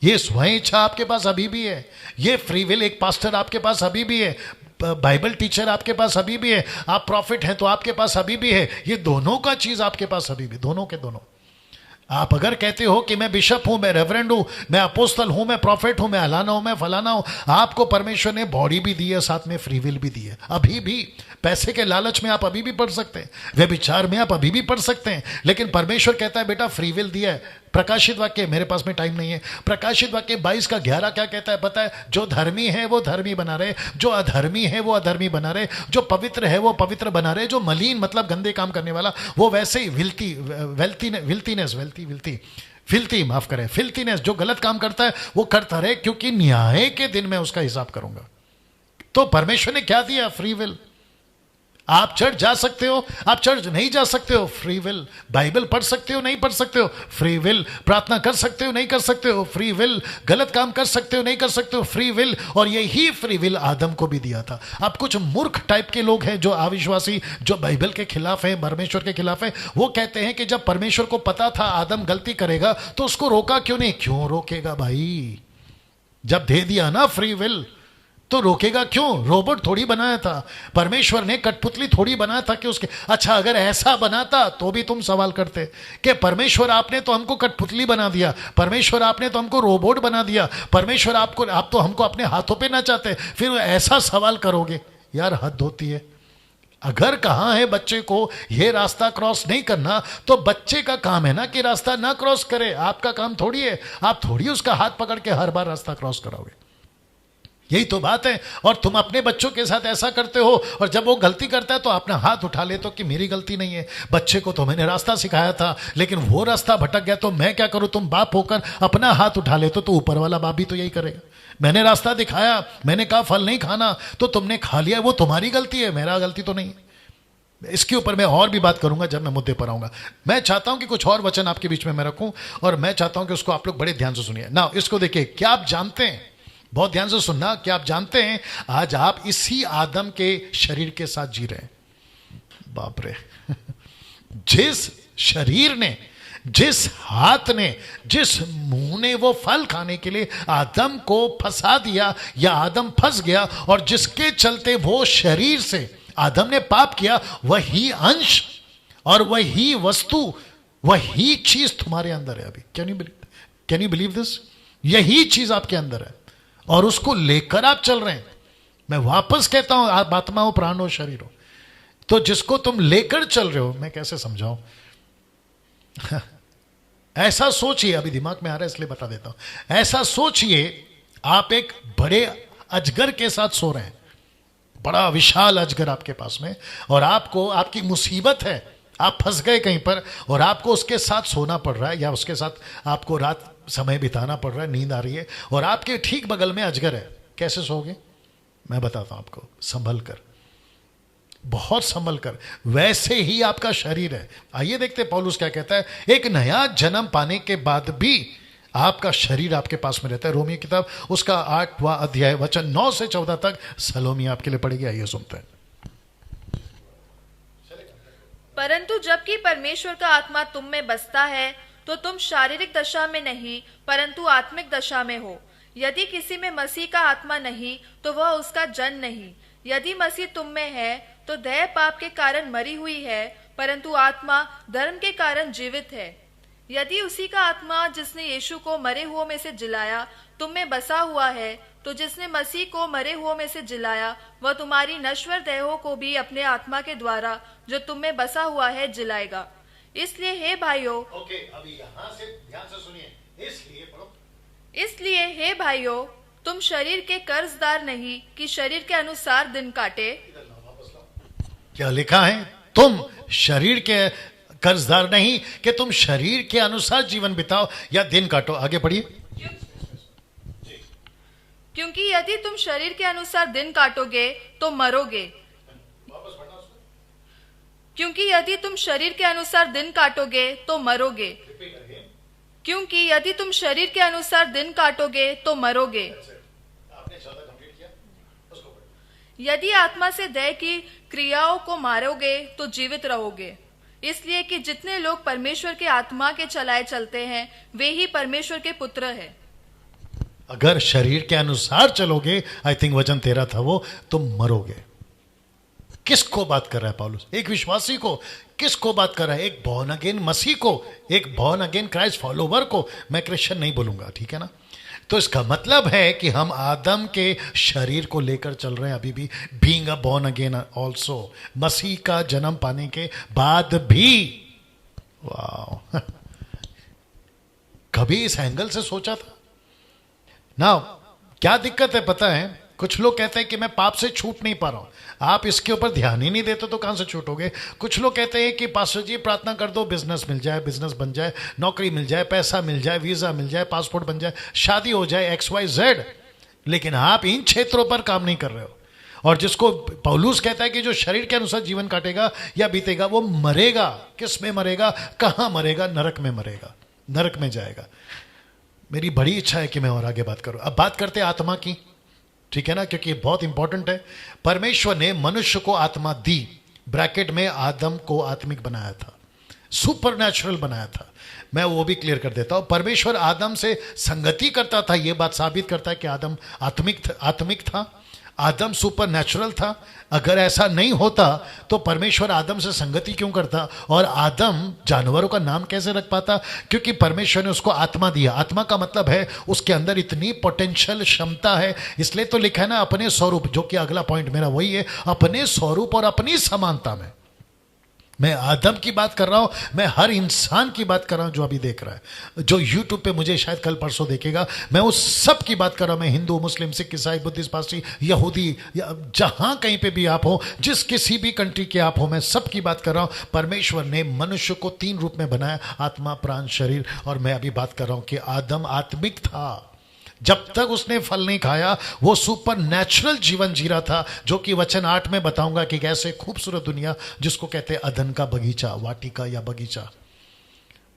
ये स्वइच्छा आपके पास अभी भी है। ये फ्री विल, एक पास्टर आपके पास अभी भी है, बाइबल टीचर आपके पास अभी भी है, आप प्रॉफिट हैं तो आपके पास अभी भी है। ये दोनों का चीज आपके पास अभी भी, दोनों के दोनों। आप अगर कहते हो कि मैं बिशप हूं, मैं रेवरेंड हूं, मैं अपोस्तल हूं, मैं प्रॉफिट हूं, मैं अलाना हूं, मैं फलाना हूं, आपको परमेश्वर ने बॉडी भी दी है, साथ में फ्री विल भी दी है। अभी भी पैसे के लालच में आप अभी भी पढ़ सकते हैं, व्यभिचार में आप अभी भी पढ़ सकते हैं, लेकिन परमेश्वर कहता है बेटा फ्री विल दिया है। प्रकाशित वाक्य, मेरे पास में टाइम नहीं है, प्रकाशित वाक्य 22:11 क्या कहता है पता है? जो धर्मी है वो धर्मी बना रहे, जो अधर्मी है वो अधर्मी बना रहे, जो पवित्र है वो पवित्र बना रहे, जो मलिन मतलब गंदे काम करने वाला वो वैसे ही फिल्थी माफ करें, फिल्थीनेस, जो गलत काम करता है वो करता रहे, क्योंकि न्याय के दिन मैं उसका हिसाब करूंगा। तो परमेश्वर ने क्या दिया? Free will. आप चर्च जा सकते हो, आप चर्च नहीं जा सकते हो, फ्री विल। बाइबल पढ़ सकते हो, नहीं पढ़ सकते हो, फ्री विल। प्रार्थना कर सकते हो, नहीं कर सकते हो, फ्री विल। गलत काम कर सकते हो, नहीं कर सकते हो, फ्री विल। और यही फ्री विल आदम को भी दिया था। अब कुछ मूर्ख टाइप के लोग हैं जो अविश्वासी, जो बाइबल के खिलाफ है, परमेश्वर के खिलाफ है, वो कहते हैं कि जब परमेश्वर को पता था आदम गलती करेगा तो उसको रोका क्यों नहीं? क्यों रोकेगा भाई? जब दे दिया ना फ्री विल तो रोकेगा क्यों? रोबोट थोड़ी बनाया था परमेश्वर ने, कठपुतली थोड़ी बनाया था कि उसके। अच्छा अगर ऐसा बनाता तो भी तुम सवाल करते कि परमेश्वर आपने तो हमको कठपुतली बना दिया, परमेश्वर आपने तो हमको रोबोट बना दिया, परमेश्वर आप तो हमको अपने हाथों पे ना चाहते, फिर ऐसा सवाल करोगे? यार हद होती है। अगर कहा है बच्चे को यह रास्ता क्रॉस नहीं करना, तो बच्चे का काम है ना कि रास्ता ना क्रॉस करे, आपका काम थोड़ी है। आप थोड़ी उसका हाथ पकड़ के हर बार रास्ता क्रॉस कराओगे। यही तो बात है। और तुम अपने बच्चों के साथ ऐसा करते हो, और जब वो गलती करता है तो अपना हाथ उठा लेते हो कि मेरी गलती नहीं है, बच्चे को तो मैंने रास्ता सिखाया था लेकिन वो रास्ता भटक गया तो मैं क्या करूं। तुम बाप होकर अपना हाथ उठा लेते हो तो ऊपर वाला बाप भी तो यही करेगा। मैंने रास्ता दिखाया, मैंने कहा फल नहीं खाना तो तुमने खा लिया, वो तुम्हारी गलती है, मेरा गलती तो नहीं है। इसके ऊपर मैं और भी बात करूंगा जब मैं मुद्दे पर आऊंगा। मैं चाहता हूं कि कुछ और वचन आपके बीच में मैं रखूं, और मैं चाहता हूं कि उसको आप लोग बड़े ध्यान से सुनिए ना। इसको देखिए, क्या आप जानते हैं, बहुत ध्यान से सुनना, क्या आप जानते हैं आज आप इसी आदम के शरीर के साथ जी रहे हैं। बाप रे जिस शरीर ने, जिस हाथ ने, जिस मुंह ने वो फल खाने के लिए आदम को फंसा दिया या आदम फंस गया, और जिसके चलते वो शरीर से आदम ने पाप किया, वही अंश और वही वस्तु, वही चीज तुम्हारे अंदर है अभी। Can you believe this? यही चीज आपके अंदर है और उसको लेकर आप चल रहे हैं। मैं वापस कहता हूं, आप आत्मा हो, प्राण हो, शरीर हो, तो जिसको तुम लेकर चल रहे हो, मैं कैसे समझाऊं ऐसा सोचिए, अभी दिमाग में आ रहा है इसलिए बता देता हूं। ऐसा सोचिए आप एक बड़े अजगर के साथ सो रहे हैं, बड़ा विशाल अजगर आपके पास में, और आपको, आपकी मुसीबत है, आप फंस गए कहीं पर और आपको उसके साथ सोना पड़ रहा है, या उसके साथ आपको रात समय बिताना पड़ रहा है, नींद आ रही है, और आपके ठीक बगल में अजगर है। कैसे सोओगे? मैं बताता हूं आपको, संभल कर, बहुत संभल कर। वैसे ही आपका शरीर है। आइए देखते हैं पौलुस क्या कहता है। एक नया जन्म पाने के बाद भी आपका शरीर आपके पास में रहता है। रोमी किताब उसका 8वां अध्याय वचन 9 से 14 तक सलोमी आपके लिए पढ़ेगी। आइए सुनते हैं। परंतु जबकि परमेश्वर का आत्मा तुम में बसता है तो तुम शारीरिक दशा में नहीं परंतु आत्मिक दशा में हो। यदि किसी में मसीह का आत्मा नहीं तो वह उसका जन नहीं। यदि मसीह तुम में है तो देह पाप के कारण मरी हुई है परंतु आत्मा धर्म के कारण जीवित है। यदि उसी का आत्मा जिसने यीशु को मरे हुओं में से जिलाया तुम में बसा हुआ है तो जिसने मसीह को मरे हुओं में से जिलाया वह तुम्हारी नश्वर देहों को भी अपने आत्मा के द्वारा जो तुम में बसा हुआ है जिलाएगा। इसलिए हे भाइयों, अभी यहाँ से ध्यान से सुनिए। इसलिए हे भाइयों, तुम शरीर के कर्जदार नहीं कि शरीर के अनुसार दिन काटे। क्या लिखा है? तुम शरीर के कर्जदार नहीं कि तुम शरीर के अनुसार जीवन बिताओ या दिन काटो। आगे पढ़िए। क्योंकि यदि तुम शरीर के अनुसार दिन काटोगे तो मरोगे। क्योंकि यदि तुम शरीर के अनुसार दिन काटोगे तो मरोगे। क्योंकि यदि तुम शरीर के अनुसार दिन काटोगे तो मरोगे। यदि आत्मा से देह की क्रियाओं को मारोगे तो जीवित रहोगे। इसलिए कि जितने लोग परमेश्वर के आत्मा के चलाए चलते हैं वे ही परमेश्वर के पुत्र हैं। अगर शरीर के अनुसार चलोगे, आई थिंक वचन 13 था वो, तुम मरोगे। किसको बात कर रहा है पौलुस? एक विश्वासी को। किसको बात कर रहा है? एक बॉर्न अगेन मसीह को, एक बॉर्न अगेन क्राइस्ट फॉलोवर को। मैं क्रिश्चियन नहीं बोलूंगा, ठीक है ना? तो इसका मतलब है कि हम आदम के शरीर को लेकर चल रहे हैं अभी भी, being a born again also, मसीह का जन्म पाने के बाद भी। वाह कभी इस एंगल से सोचा था ना? क्या दिक्कत है पता है? कुछ लोग कहते हैं कि मैं पाप से छूट नहीं पा रहा हूं। आप इसके ऊपर ध्यान ही नहीं देते तो कहां से छूटोगे? कुछ लोग कहते हैं कि पास्टर जी प्रार्थना कर दो, बिजनेस मिल जाए, बिजनेस बन जाए, नौकरी मिल जाए, पैसा मिल जाए, वीजा मिल जाए, पासपोर्ट बन जाए, शादी हो जाए, XYZ। लेकिन आप इन क्षेत्रों पर काम नहीं कर रहे हो। और जिसको पौलुस कहता है कि जो शरीर के अनुसार जीवन काटेगा या बीतेगा वो मरेगा। किस में मरेगा? कहां मरेगा? नरक में मरेगा, नरक में जाएगा। मेरी बड़ी इच्छा है कि मैं और आगे बात करूं। अब बात करते हैं आत्मा की, ठीक है ना, क्योंकि ये बहुत इंपॉर्टेंट है। परमेश्वर ने मनुष्य को आत्मा दी, ब्रैकेट में आदम को आत्मिक बनाया था, सुपरनैचुरल बनाया था। मैं वो भी क्लियर कर देता हूं। परमेश्वर आदम से संगति करता था, यह बात साबित करता है कि आदम आत्मिक था, आदम सुपरनैचुरल था। अगर ऐसा नहीं होता तो परमेश्वर आदम से संगति क्यों करता? और आदम जानवरों का नाम कैसे रख पाता? क्योंकि परमेश्वर ने उसको आत्मा दिया। आत्मा का मतलब है उसके अंदर इतनी पोटेंशियल क्षमता है। इसलिए तो लिखा है ना, अपने स्वरूप, जो कि अगला पॉइंट मेरा वही है, अपने स्वरूप और अपनी समानता में मैं आदम की बात कर रहा हूं, मैं हर इंसान की बात कर रहा हूं जो अभी देख रहा है, जो यूट्यूब पे मुझे शायद कल परसों देखेगा। मैं उस सब की बात कर रहा हूं। मैं हिंदू, मुस्लिम, सिख, ईसाई, बुद्धिस्ट, पारसी, यहूदी, या जहां कहीं पे भी आप हो, जिस किसी भी कंट्री के आप हो, मैं सब की बात कर रहा हूं। परमेश्वर ने मनुष्य को 3 रूप में बनाया, आत्मा, प्राण, शरीर। और मैं अभी बात कर रहा हूं कि आदम आत्मिक था। जब तक उसने फल नहीं खाया वो सुपर नेचुरल जीवन जी रहा था, जो कि वचन 8 में बताऊंगा कि कैसे खूबसूरत दुनिया जिसको कहते हैं अदन का बगीचा, वाटिका या बगीचा।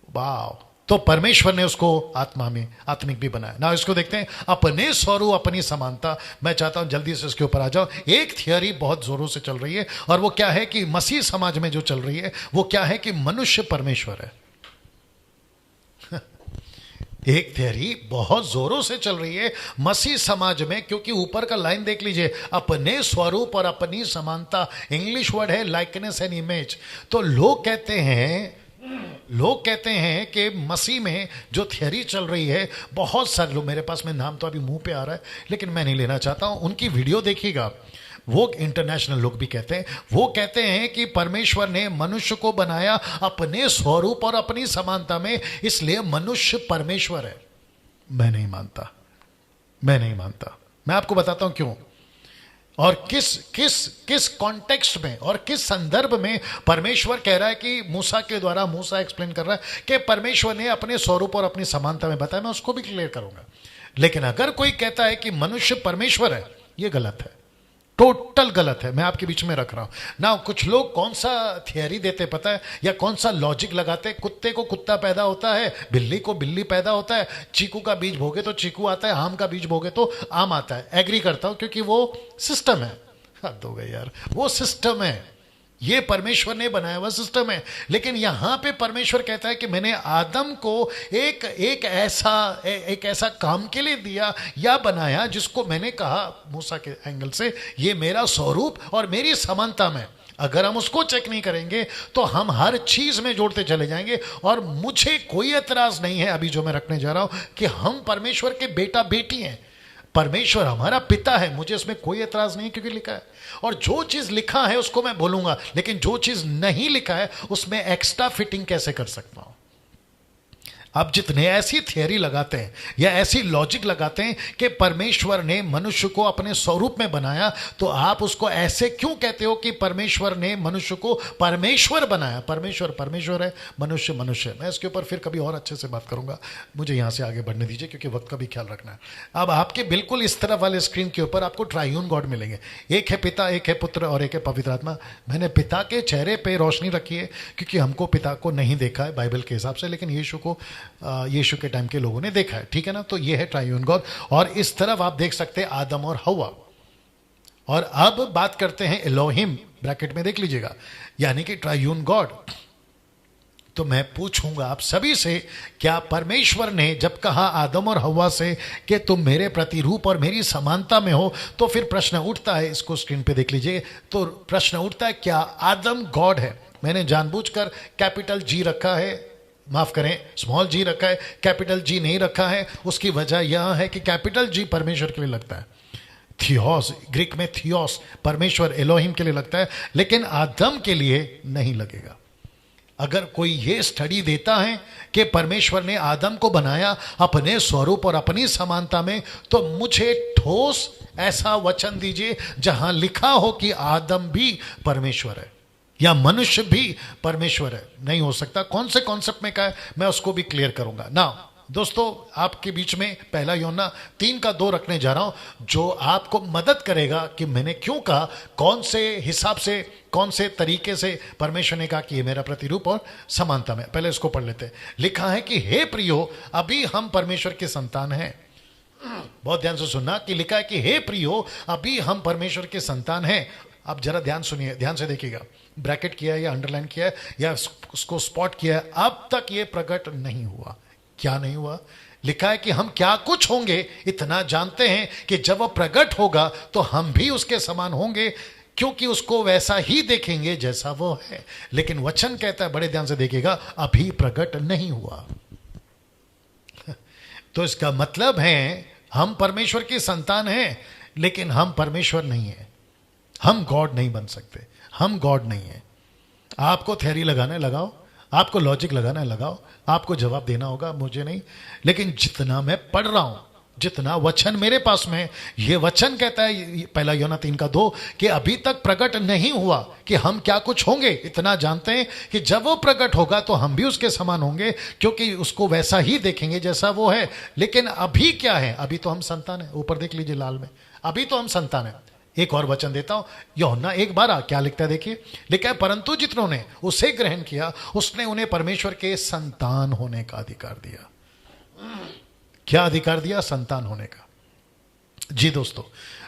वाह! तो परमेश्वर ने उसको आत्मा में आत्मिक भी बनाया ना। इसको देखते हैं, अपने स्वरूप अपनी समानता। मैं चाहता हूं जल्दी से इसके ऊपर आ जाओ। एक थियरी बहुत जोरों से चल रही है, और वो क्या है कि मसीह समाज में जो चल रही है वो क्या है कि मनुष्य परमेश्वर है। एक थियरी बहुत जोरों से चल रही है मसीह समाज में, क्योंकि ऊपर का लाइन देख लीजिए, अपने स्वरूप और अपनी समानता। इंग्लिश वर्ड है लाइकनेस एंड इमेज। तो लोग कहते हैं कि मसीह में जो थियरी चल रही है, बहुत सारे लोग, मेरे पास में नाम तो अभी मुंह पे आ रहा है लेकिन मैं नहीं लेना चाहता हूं, उनकी वीडियो देखिएगा। वो इंटरनेशनल लोग भी कहते हैं, वो कहते हैं कि परमेश्वर ने मनुष्य को बनाया अपने स्वरूप और अपनी समानता में, इसलिए मनुष्य परमेश्वर है। मैं नहीं मानता। मैं आपको बताता हूं क्यों, और किस कॉन्टेक्स्ट में और किस संदर्भ में परमेश्वर कह रहा है कि मूसा के द्वारा, मूसा एक्सप्लेन कर रहा है कि परमेश्वर ने अपने स्वरूप और अपनी समानता में बताया। मैं उसको भी क्लियर करूंगा। लेकिन अगर कोई कहता है कि मनुष्य परमेश्वर है, यह गलत है, टोटल गलत है। मैं आपके बीच में रख रहा हूं ना। कुछ लोग कौन सा थियरी देते पता है, या कौन सा लॉजिक लगाते, कुत्ते को कुत्ता पैदा होता है, बिल्ली को बिल्ली पैदा होता है, चीकू का बीज भोगे तो चीकू आता है, आम का बीज भोगे तो आम आता है। एग्री करता हूं, क्योंकि वो सिस्टम है। हद हो गई यार, वो सिस्टम है, ये परमेश्वर ने बनाया हुआ सिस्टम है। लेकिन यहां पे परमेश्वर कहता है कि मैंने आदम को एक ऐसा काम के लिए दिया या बनाया, जिसको मैंने कहा मूसा के एंगल से, ये मेरा स्वरूप और मेरी समानता में। अगर हम उसको चेक नहीं करेंगे तो हम हर चीज में जोड़ते चले जाएंगे। और मुझे कोई एतराज नहीं है अभी जो मैं रखने जा रहा हूं कि हम परमेश्वर के बेटा बेटी हैं, परमेश्वर हमारा पिता है, मुझे इसमें कोई एतराज नहीं, क्योंकि लिखा है। और जो चीज लिखा है उसको मैं बोलूंगा, लेकिन जो चीज नहीं लिखा है उसमें एक्स्ट्रा फिटिंग कैसे कर सकता हूं। अब जितने ऐसी थियरी लगाते हैं या ऐसी लॉजिक लगाते हैं कि परमेश्वर ने मनुष्य को अपने स्वरूप में बनाया, तो आप उसको ऐसे क्यों कहते हो कि परमेश्वर ने मनुष्य को परमेश्वर बनाया? परमेश्वर परमेश्वर है, मनुष्य मनुष्य है। मैं इसके ऊपर फिर कभी और अच्छे से बात करूंगा, मुझे यहां से आगे बढ़ने दीजिए क्योंकि वक्त का भी ख्याल रखना है। अब आपके बिल्कुल इस तरफ वाले स्क्रीन के ऊपर आपको ट्राइयून गॉड मिलेंगे। एक है पिता, एक है पुत्र और एक है पवित्र आत्मा। मैंने पिता के चेहरे पर रोशनी रखी है क्योंकि हमको पिता को नहीं देखा है बाइबल के हिसाब से, लेकिन यीशु के टाइम के लोगों ने देखा है, ठीक है ना। तो ये है ट्राइयून गॉड। और इस तरफ आप देख सकते हैं आदम और हवा। और अब बात करते हैं एलोहिम, ब्रैकेट में देख लीजिएगा, यानी कि ट्राइयून गॉड। तो मैं पूछूंगा आप सभी से, क्या परमेश्वर ने जब कहा आदम और हवा से कि तुम मेरे प्रतिरूप और मेरी समानता में हो, तो फिर प्रश्न उठता है, इसको स्क्रीन पे देख लीजिए, तो प्रश्न उठता है क्या आदम गॉड है? मैंने जानबूझकर कैपिटल जी रखा है, माफ करें स्मॉल जी रखा है, कैपिटल जी नहीं रखा है। उसकी वजह यह है कि कैपिटल जी परमेश्वर के लिए लगता है, थियोस, ग्रीक में थियोस, परमेश्वर एलोहिम के लिए लगता है, लेकिन आदम के लिए नहीं लगेगा। अगर कोई ये स्टडी देता है कि परमेश्वर ने आदम को बनाया अपने स्वरूप और अपनी समानता में, तो मुझे ठोस ऐसा वचन दीजिए जहां लिखा हो कि आदम भी परमेश्वर है या मनुष्य भी परमेश्वर है। नहीं हो सकता। कौन से कॉन्सेप्ट में का है मैं उसको भी क्लियर करूंगा ना। दोस्तों, आपके बीच में पहला यूहन्ना 3:2 रखने जा रहा हूं, जो आपको मदद करेगा कि मैंने क्यों कहा, कौन से हिसाब से, कौन से तरीके से परमेश्वर ने कहा कि ये मेरा प्रतिरूप और समानता में। पहले इसको पढ़ लेते हैं। लिखा है कि हे प्रियो, अभी हम परमेश्वर के संतान हैं। बहुत ध्यान से सुनना कि लिखा है कि हे प्रियो, अभी हम परमेश्वर के संतान हैं। अब जरा ध्यान सुनिए, ध्यान से देखिएगा, ब्रैकेट किया है या अंडरलाइन किया है या उसको स्पॉट किया है। अब तक ये प्रकट नहीं हुआ। क्या नहीं हुआ? लिखा है कि हम क्या कुछ होंगे इतना जानते हैं कि जब वह प्रकट होगा तो हम भी उसके समान होंगे, क्योंकि उसको वैसा ही देखेंगे जैसा वो है। लेकिन वचन कहता है, बड़े ध्यान से देखिएगा, अभी प्रकट नहीं हुआ। तो इसका मतलब है हम परमेश्वर की संतान हैं, लेकिन हम परमेश्वर नहीं है। हम गॉड नहीं बन सकते, हम गॉड नहीं है। आपको थ्योरी लगाना है लगाओ, आपको लॉजिक लगाना है लगाओ, आपको जवाब देना होगा, मुझे नहीं। लेकिन जितना मैं पढ़ रहा हूं, जितना वचन मेरे पास में, ये वचन कहता है पहला यूहन्ना 3:2 कि अभी तक प्रकट नहीं हुआ कि हम क्या कुछ होंगे। इतना जानते हैं कि जब वो प्रकट होगा तो हम भी उसके समान होंगे, क्योंकि उसको वैसा ही देखेंगे जैसा वो है। लेकिन अभी क्या है? अभी तो हम संतान है। ऊपर देख लीजिए लाल में, अभी तो हम संतान है। एक और वचन देता हूं, यूहन्ना 1:12 क्या लिखता है देखिए, लिखा है परंतु जितनों उसे ग्रहण किया उसने उन्हें परमेश्वर के संतान होने का अधिकार दिया। क्या अधिकार दिया? संतान होने का। जी दोस्तों,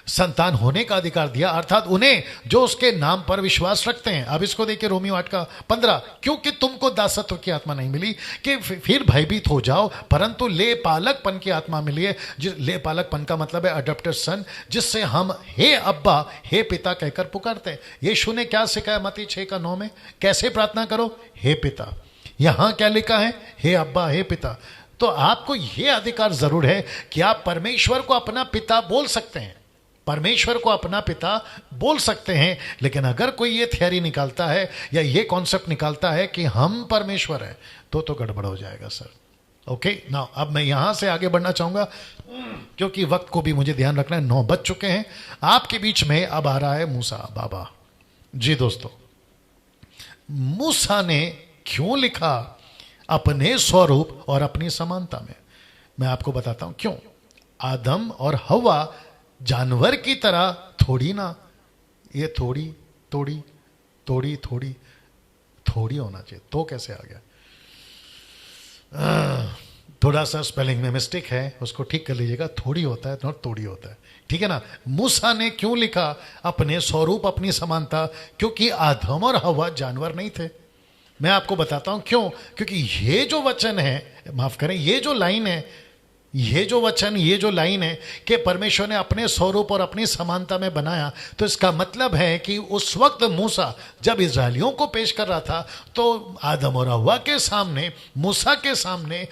संतान होने का अधिकार दिया, अर्थात उन्हें जो उसके नाम पर विश्वास रखते हैं। अब इसको देखिए रोमियो 8:15, क्योंकि तुमको दासत्व की आत्मा नहीं मिली कि फिर भयभीत हो जाओ, परंतु ले पालकपन की आत्मा मिली है। ले पालकपन का मतलब है अडॉप्टेड सन, जिससे हम हे अब्बा हे पिता कहकर पुकारते हैं। यीशु ने क्या सिखाया मत्ती 6:9 में? कैसे प्रार्थना करो? हे पिता। यहां क्या लिखा है? हे अब्बा हे पिता। तो आपको यह अधिकार जरूर है कि आप परमेश्वर को अपना पिता बोल सकते हैं, परमेश्वर को अपना पिता बोल सकते हैं। लेकिन अगर कोई ये थियरी निकालता है या ये कॉन्सेप्ट निकालता है कि हम परमेश्वर हैं, तो गड़बड़ हो जाएगा सर। ओके ना, अब मैं यहां से आगे बढ़ना चाहूंगा क्योंकि वक्त को भी मुझे ध्यान रखना है। 9 बज चुके हैं। आपके बीच में अब आ रहा है मूसा बाबा। जी दोस्तों, मूसा ने क्यों लिखा अपने स्वरूप और अपनी समानता में? मैं आपको बताता हूं क्यों। आदम और हवा जानवर की तरह थोड़ी ना, ये थोड़ी थोड़ी थोड़ी थोड़ी थोड़ी होना चाहिए, तो कैसे आ गया? थोड़ा सा स्पेलिंग में मिस्टेक है, उसको ठीक कर लीजिएगा। थोड़ी होता है, नॉट तोड़ी होता है, ठीक है ना। मूसा ने क्यों लिखा अपने स्वरूप अपनी समानता? क्योंकि आदम और हवा जानवर नहीं थे। मैं आपको बताता हूं क्यों। क्योंकि ये जो वचन है, माफ करें, ये जो लाइन है, ये जो वचन, ये जो लाइन है कि परमेश्वर ने अपने स्वरूप और अपनी समानता में बनाया, तो इसका मतलब है कि उस वक्त मूसा जब इजरायलियों को पेश कर रहा था, तो आदम और हव्वा के सामने, मूसा के सामने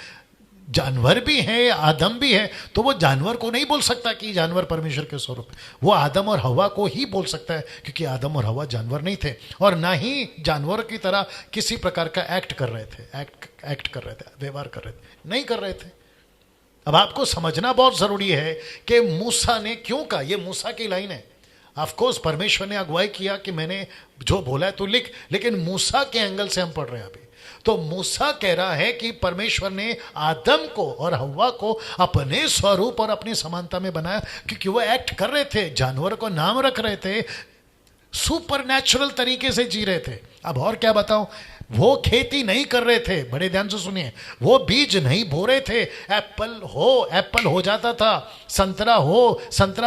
जानवर भी है, आदम भी है। तो वो जानवर को नहीं बोल सकता कि जानवर परमेश्वर के स्वरूप, वो आदम और हवा को ही बोल सकता है, क्योंकि आदम और हवा जानवर नहीं थे और ना ही जानवर की तरह किसी प्रकार का एक्ट कर रहे थे, एक्ट कर रहे थे, व्यवहार कर रहे थे, नहीं कर रहे थे। अब आपको समझना बहुत जरूरी है कि मूसा ने क्यों कहा। ये मूसा की लाइन है। ऑफ कोर्स परमेश्वर ने अगुवाई किया कि मैंने जो बोला है तो लिख, लेकिन मूसा के एंगल से हम पढ़ रहे हैं अभी। तो मूसा कह रहा है कि परमेश्वर ने आदम को और हव्वा को अपने स्वरूप और अपनी समानता में बनाया, क्योंकि वो एक्ट कर रहे थे, जानवर को नाम रख रहे थे, सुपर नेचुरल तरीके से जी रहे थे। अब और क्या बताऊं, वो खेती नहीं कर रहे थे, बड़े ध्यान से सुनिए, वो बीज नहीं बो रहे थे। एप्पल हो जाता था, संतरा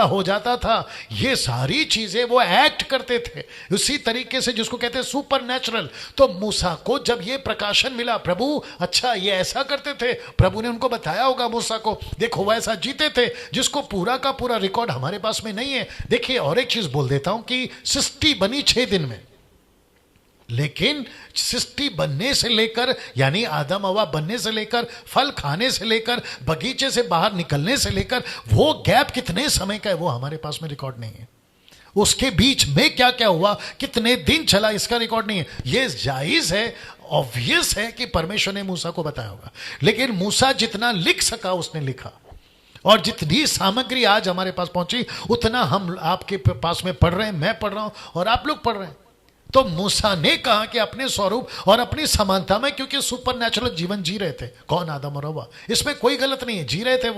हो जाता था। ये सारी चीजें वो एक्ट करते थे उसी तरीके से जिसको कहते हैं सुपर नेचुरल। तो मूसा को जब ये प्रकाशन मिला, प्रभु अच्छा ये ऐसा करते थे, प्रभु ने उनको बताया होगा मूसा को, देखो वो ऐसा जीते थे, जिसको पूरा का पूरा रिकॉर्ड हमारे पास में नहीं है। देखिए और एक चीज बोल देता हूं कि सृष्टि बनी 6 दिन में, लेकिन सृष्टि बनने से लेकर, यानी आदम हवा बनने से लेकर, फल खाने से लेकर, बगीचे से बाहर निकलने से लेकर, वो गैप कितने समय का है वो हमारे पास में रिकॉर्ड नहीं है। उसके बीच में क्या क्या हुआ, कितने दिन चला, इसका रिकॉर्ड नहीं है। ये जायज है, ऑब्वियस है कि परमेश्वर ने मूसा को बताया होगा, लेकिन मूसा जितना लिख सका उसने लिखा, और जितनी सामग्री आज हमारे पास पहुंची उतना हम आपके पास में पढ़ रहे हैं, मैं पढ़ रहा हूं और आप लोग पढ़ रहे हैं। तो मूसा ने कहा कि अपने स्वरूप और अपनी समानता में, क्योंकि सुपर नेचुरल जीवन जी रहे थे, कौन? आदम और हव्वा। इसमें कोई गलत नहीं है, जी रहे थे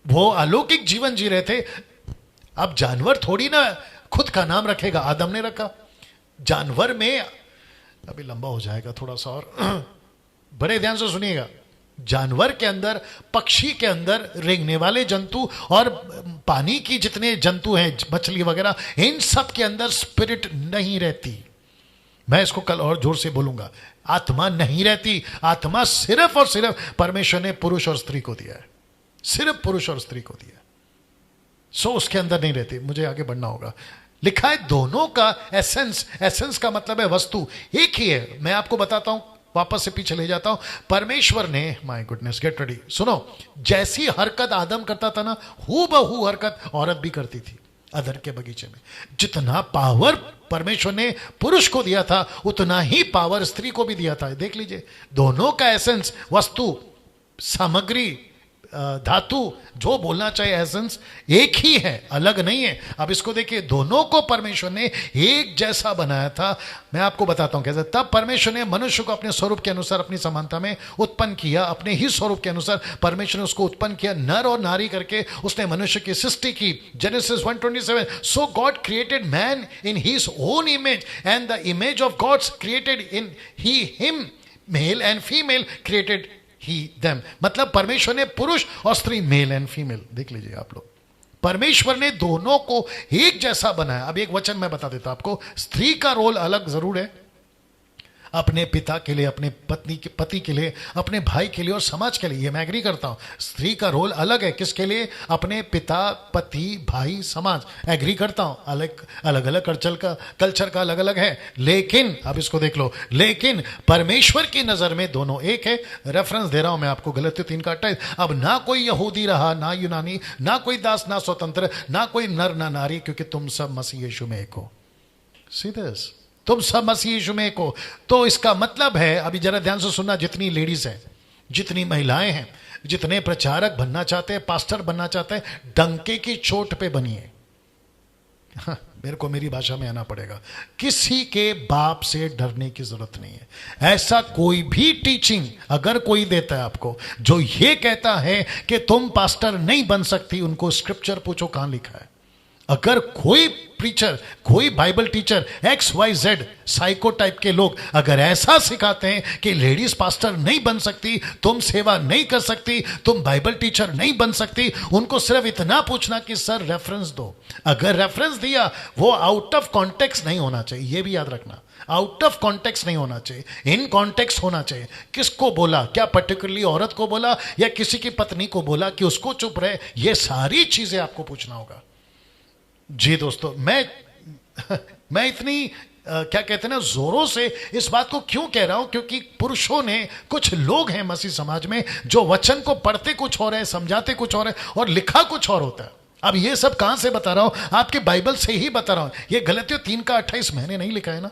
वो अलौकिक जीवन जी रहे थे। अब जानवर थोड़ी ना खुद का नाम रखेगा, आदम ने रखा। जानवर में अभी लंबा हो जाएगा थोड़ा सा, और बड़े ध्यान से सुनिएगा, जानवर के अंदर, पक्षी के अंदर, रेंगने वाले जंतु और पानी की जितने जंतु हैं, मछली वगैरह, इन सब के अंदर स्पिरिट नहीं रहती। मैं इसको कल और जोर से बोलूंगा, आत्मा नहीं रहती। आत्मा सिर्फ और सिर्फ परमेश्वर ने पुरुष और स्त्री को दिया है, सिर्फ पुरुष और स्त्री को दिया है। सो उसके अंदर नहीं रहती। मुझे आगे बढ़ना होगा। लिखा है दोनों का एसेंस का मतलब है वस्तु एक ही है। मैं आपको बताता हूं, वापस से पीछे ले जाता हूं। परमेश्वर ने, माय गुडनेस, गेट रेडी, सुनो, जैसी हरकत आदम करता था ना, हूबहू हरकत औरत भी करती थी। अदन के बगीचे में। जितना पावर परमेश्वर ने पुरुष को दिया था उतना ही पावर स्त्री को भी दिया था। देख लीजिए, दोनों का एसेंस, वस्तु, सामग्री, धातु, जो बोलना चाहिए एसेंस एक ही है, अलग नहीं है। अब इसको देखिए, दोनों को परमेश्वर ने एक जैसा बनाया था। मैं आपको बताता हूं कैसे। तब परमेश्वर ने मनुष्य को अपने स्वरूप के अनुसार अपनी समानता में उत्पन्न किया, अपने ही स्वरूप के अनुसार परमेश्वर ने उसको उत्पन्न किया, नर और नारी करके उसने मनुष्य की सृष्टि की। Genesis 1:27, so God created man in his own image and the image of gods created in he him, male and female created he them. मतलब परमेश्वर ने पुरुष और स्त्री, मेल एंड फीमेल, देख लीजिए आप लोग, परमेश्वर ने दोनों को एक जैसा बनाया। अब एक वचन मैं बता देता आपको, स्त्री का रोल अलग जरूर है, अपने पिता के लिए, अपने पति के लिए, अपने भाई के लिए और समाज के लिए, ये मैं एग्री करता हूं। स्त्री का रोल अलग है, किसके लिए? अपने पिता, पति, भाई, समाज, एग्री करता हूं। अलग अलग कल्चर का अलग अलग है, लेकिन अब इसको देख लो, लेकिन परमेश्वर की नजर में दोनों एक है। रेफरेंस दे रहा हूं मैं आपको, गलतियों 3:28। अब ना कोई यहूदी रहा, ना यूनानी, ना कोई दास, ना स्वतंत्र, ना कोई नर, ना नारी, क्योंकि तुम सब मसीह यीशु में एक हो। सीधे तुम सब मसीह यीशु में एक हो। तो इसका मतलब है, अभी जरा ध्यान से सुनना, जितनी लेडीज हैं, जितनी महिलाएं हैं, जितने प्रचारक बनना चाहते हैं, पास्टर बनना चाहते हैं, डंके की चोट पे बनिए। मेरे को मेरी भाषा में आना पड़ेगा, किसी के बाप से डरने की जरूरत नहीं है। ऐसा कोई भी टीचिंग अगर कोई देता है आपको जो ये कहता है कि तुम पास्टर नहीं बन सकती, उनको स्क्रिप्चर पूछो कहां लिखा है। अगर कोई प्रीचर, कोई Bible teacher, XYZ psycho type के लोग अगर ऐसा सिखाते हैं कि लेडीज पास्टर नहीं बन सकती, तुम सेवा नहीं कर सकती, तुम बाइबल टीचर नहीं बन सकती, उनको सिर्फ इतना पूछना कि सर रेफरेंस दो। अगर रेफरेंस दिया, वो आउट ऑफ कॉन्टेक्स्ट नहीं होना चाहिए, ये भी याद रखना। आउट ऑफ कॉन्टेक्स्ट नहीं होना चाहिए, इन कॉन्टेक्स्ट होना चाहिए। किसको बोला, क्या पर्टिकुलरली औरत को बोला या किसी की पत्नी को बोला कि उसको चुप रहे, ये सारी चीजें आपको पूछना होगा। जी दोस्तों, मैं इतनी क्या कहते हैं ना, जोरों से इस बात को क्यों कह रहा हूं, क्योंकि पुरुषों ने, कुछ लोग हैं मसीह समाज में जो वचन को पढ़ते कुछ और है, समझाते कुछ और है और लिखा कुछ और होता है। अब ये सब कहां से बता रहा हूं? आपके बाइबल से ही बता रहा हूं। ये गलतियों 3:28 मैंने नहीं लिखा है ना,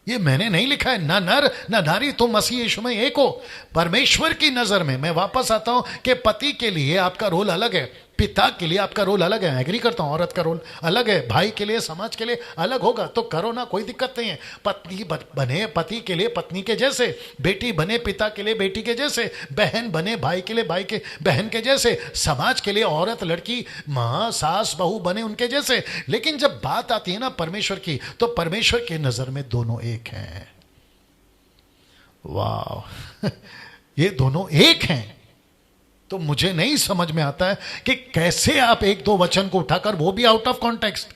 ये मैंने नहीं लिखा है। ना नर ना नारी, तुम मसीह यीशु में एक हो। परमेश्वर की नजर में, मैं वापस आता हूं कि पति के लिए आपका रोल अलग है, पिता के लिए आपका रोल अलग है, एग्री करता हूं। औरत का रोल अलग है, भाई के लिए, समाज के लिए अलग होगा, तो करो ना, कोई दिक्कत नहीं है। पत्नी बने पति के लिए पत्नी के जैसे, बेटी बने पिता के लिए बेटी के जैसे, बहन बने भाई के लिए भाई के बहन के जैसे, समाज के लिए औरत, लड़की, माँ, सास, बहू बने उनके जैसे। लेकिन जब बात आती है ना परमेश्वर की, तो परमेश्वर की नजर में दोनों एक हैं। वाह ये दोनों एक हैं। तो मुझे नहीं समझ में आता है कि कैसे आप एक दो वचन को उठाकर, वो भी आउट ऑफ कॉन्टेक्स्ट,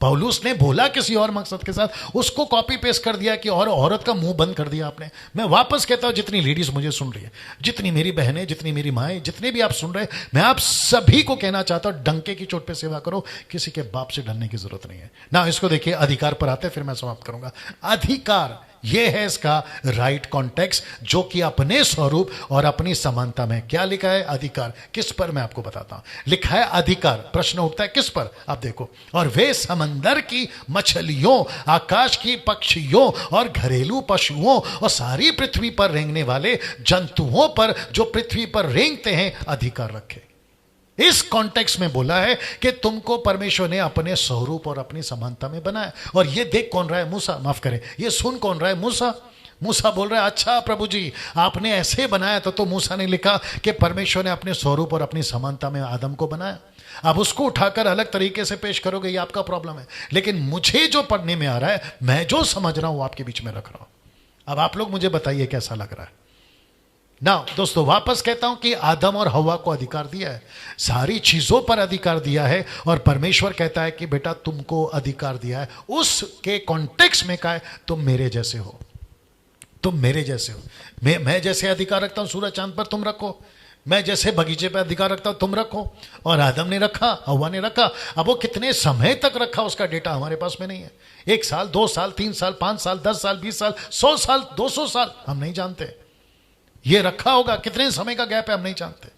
पौलुस ने बोला किसी और मकसद के साथ, उसको कॉपी पेस्ट कर दिया कि और औरत का मुंह बंद कर दिया आपने। मैं वापस कहता हूं, जितनी लेडीज मुझे सुन रही है, जितनी मेरी बहनें, जितनी मेरी माएँ, जितने भी आप सुन रहे हैं, मैं आप सभी को कहना चाहता हूं, डंके की चोट पे सेवा करो, किसी के बाप से डरने की जरूरत नहीं है ना। इसको देखिए, अधिकार पर आते फिर मैं समाप्त करूंगा। अधिकार, यह है इसका राइट कॉन्टेक्स्ट, जो कि अपने स्वरूप और अपनी समानता में। क्या लिखा है? अधिकार। किस पर? मैं आपको बताता हूं। लिखा है अधिकार, प्रश्न उठता है किस पर? आप देखो, और वे समंदर की मछलियों, आकाश की पक्षियों और घरेलू पशुओं और सारी पृथ्वी पर रेंगने वाले जंतुओं पर, जो पृथ्वी पर रेंगते हैं, अधिकार रखे। इस कॉन्टेक्स्ट में बोला है कि तुमको परमेश्वर ने अपने स्वरूप और अपनी समानता में बनाया। और ये देख कौन रहा है? मूसा, माफ करें, ये सुन कौन रहा है? मूसा। मूसा बोल रहा है, अच्छा प्रभु जी आपने ऐसे बनाया। तो मूसा ने लिखा कि परमेश्वर ने अपने स्वरूप और अपनी समानता में आदम को बनाया। अब उसको उठाकर अलग तरीके से पेश करोगे, ये आपका प्रॉब्लम है। लेकिन मुझे जो पढ़ने में आ रहा है, मैं जो समझ रहा हूं, वो आपके बीच में रख रहा हूं। अब आप लोग मुझे बताइए कैसा लग रहा है ना। दोस्तों, वापस कहता हूं कि आदम और हवा को अधिकार दिया है, सारी चीजों पर अधिकार दिया है। और परमेश्वर कहता है कि बेटा तुमको अधिकार दिया है। उसके कॉन्टेक्स्ट में कहा है, तुम मेरे जैसे हो, तुम मेरे जैसे हो। मैं जैसे अधिकार रखता हूं सूरज चांद पर, तुम रखो। मैं जैसे बगीचे पर अधिकार रखता हूं, तुम रखो। और आदम ने रखा, हवा ने रखा। अब वो कितने समय तक रखा, उसका डेटा हमारे पास में नहीं है। 1 साल, 2 साल, 3 साल, 5 साल, 10 साल, 20 साल, 100 साल, 200 साल, हम नहीं जानते। ये रखा होगा, कितने समय का गैप है हम नहीं जानते।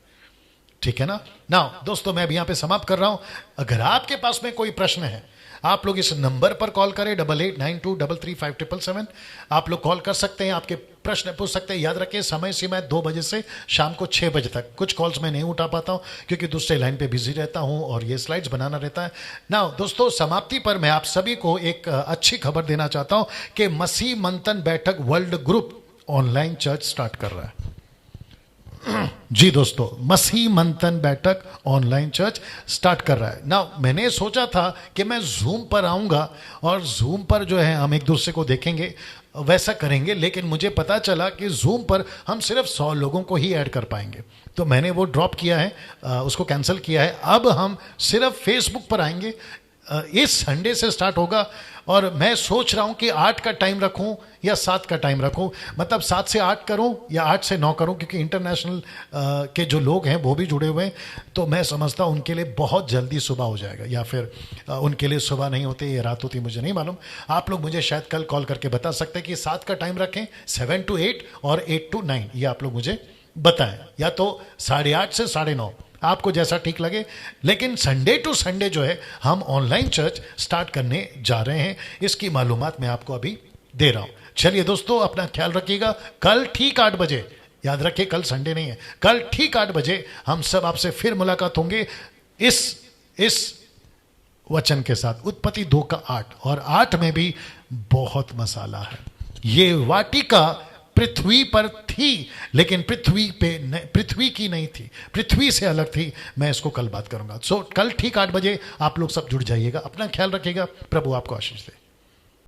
ठीक है ना। नाउ दोस्तों, मैं अभी यहाँ पे समाप्त कर रहा हूँ। अगर आपके पास में कोई प्रश्न है, आप लोग इस नंबर पर कॉल करें 8892335777। आप लोग कॉल कर सकते हैं, आपके प्रश्न पूछ सकते हैं। याद रखें, समय सीमा 2 बजे से शाम को 6 बजे तक। कुछ कॉल्स मैं नहीं उठा पाता हूं क्योंकि दूसरे लाइन पे बिजी रहता हूं और ये स्लाइड्स बनाना रहता है। नाउ दोस्तों, समाप्ति पर मैं आप सभी को एक अच्छी खबर देना चाहता हूं कि मसीह मंथन बैठक world group online church start कर रहा है। जी दोस्तों, मसीह मंथन बैठक ऑनलाइन चर्च स्टार्ट कर रहा है ना। मैंने सोचा था कि मैं जूम पर आऊंगा और जूम पर जो है हम एक दूसरे को देखेंगे, वैसा करेंगे, लेकिन मुझे पता चला कि जूम पर हम सिर्फ 100 लोगों को ही ऐड कर पाएंगे। तो मैंने वो ड्रॉप किया है, उसको कैंसिल किया है। अब हम सिर्फ फेसबुक पर आएंगे। इस संडे से स्टार्ट होगा और मैं सोच रहा हूं कि 8 का टाइम रखूं या 7 का टाइम रखूं। मतलब 7 से 8 करूं या 8 से 9 करूं, क्योंकि इंटरनेशनल के जो लोग हैं वो भी जुड़े हुए हैं। तो मैं समझता हूं उनके लिए बहुत जल्दी सुबह हो जाएगा, या फिर उनके लिए सुबह नहीं होती, ये रात होती, मुझे नहीं मालूम। आप लोग मुझे शायद कल कॉल करके बता सकते हैं कि 7 का टाइम रखें, 7 to 8 और 8 to 9, ये आप लोग मुझे बताएं, या तो 8:30 से 9:30, आपको जैसा ठीक लगे। लेकिन संडे टू संडे जो है हम ऑनलाइन चर्च स्टार्ट करने जा रहे हैं, इसकी मालूमात मैं आपको अभी दे रहा हूं। चलिए दोस्तों, अपना ख्याल रखिएगा। कल ठीक 8 बजे, याद रखिए कल संडे नहीं है, कल ठीक 8 बजे हम सब आपसे फिर मुलाकात होंगे इस वचन के साथ। उत्पत्ति 2 का 8, और 8 में भी बहुत मसाला है। ये वाटिका पृथ्वी पर थी, लेकिन पृथ्वी की नहीं थी, पृथ्वी से अलग थी। मैं इसको कल बात करूंगा। सो कल ठीक 8 बजे आप लोग सब जुड़ जाइएगा। अपना ख्याल रखिएगा। प्रभु आपको आशीष दे।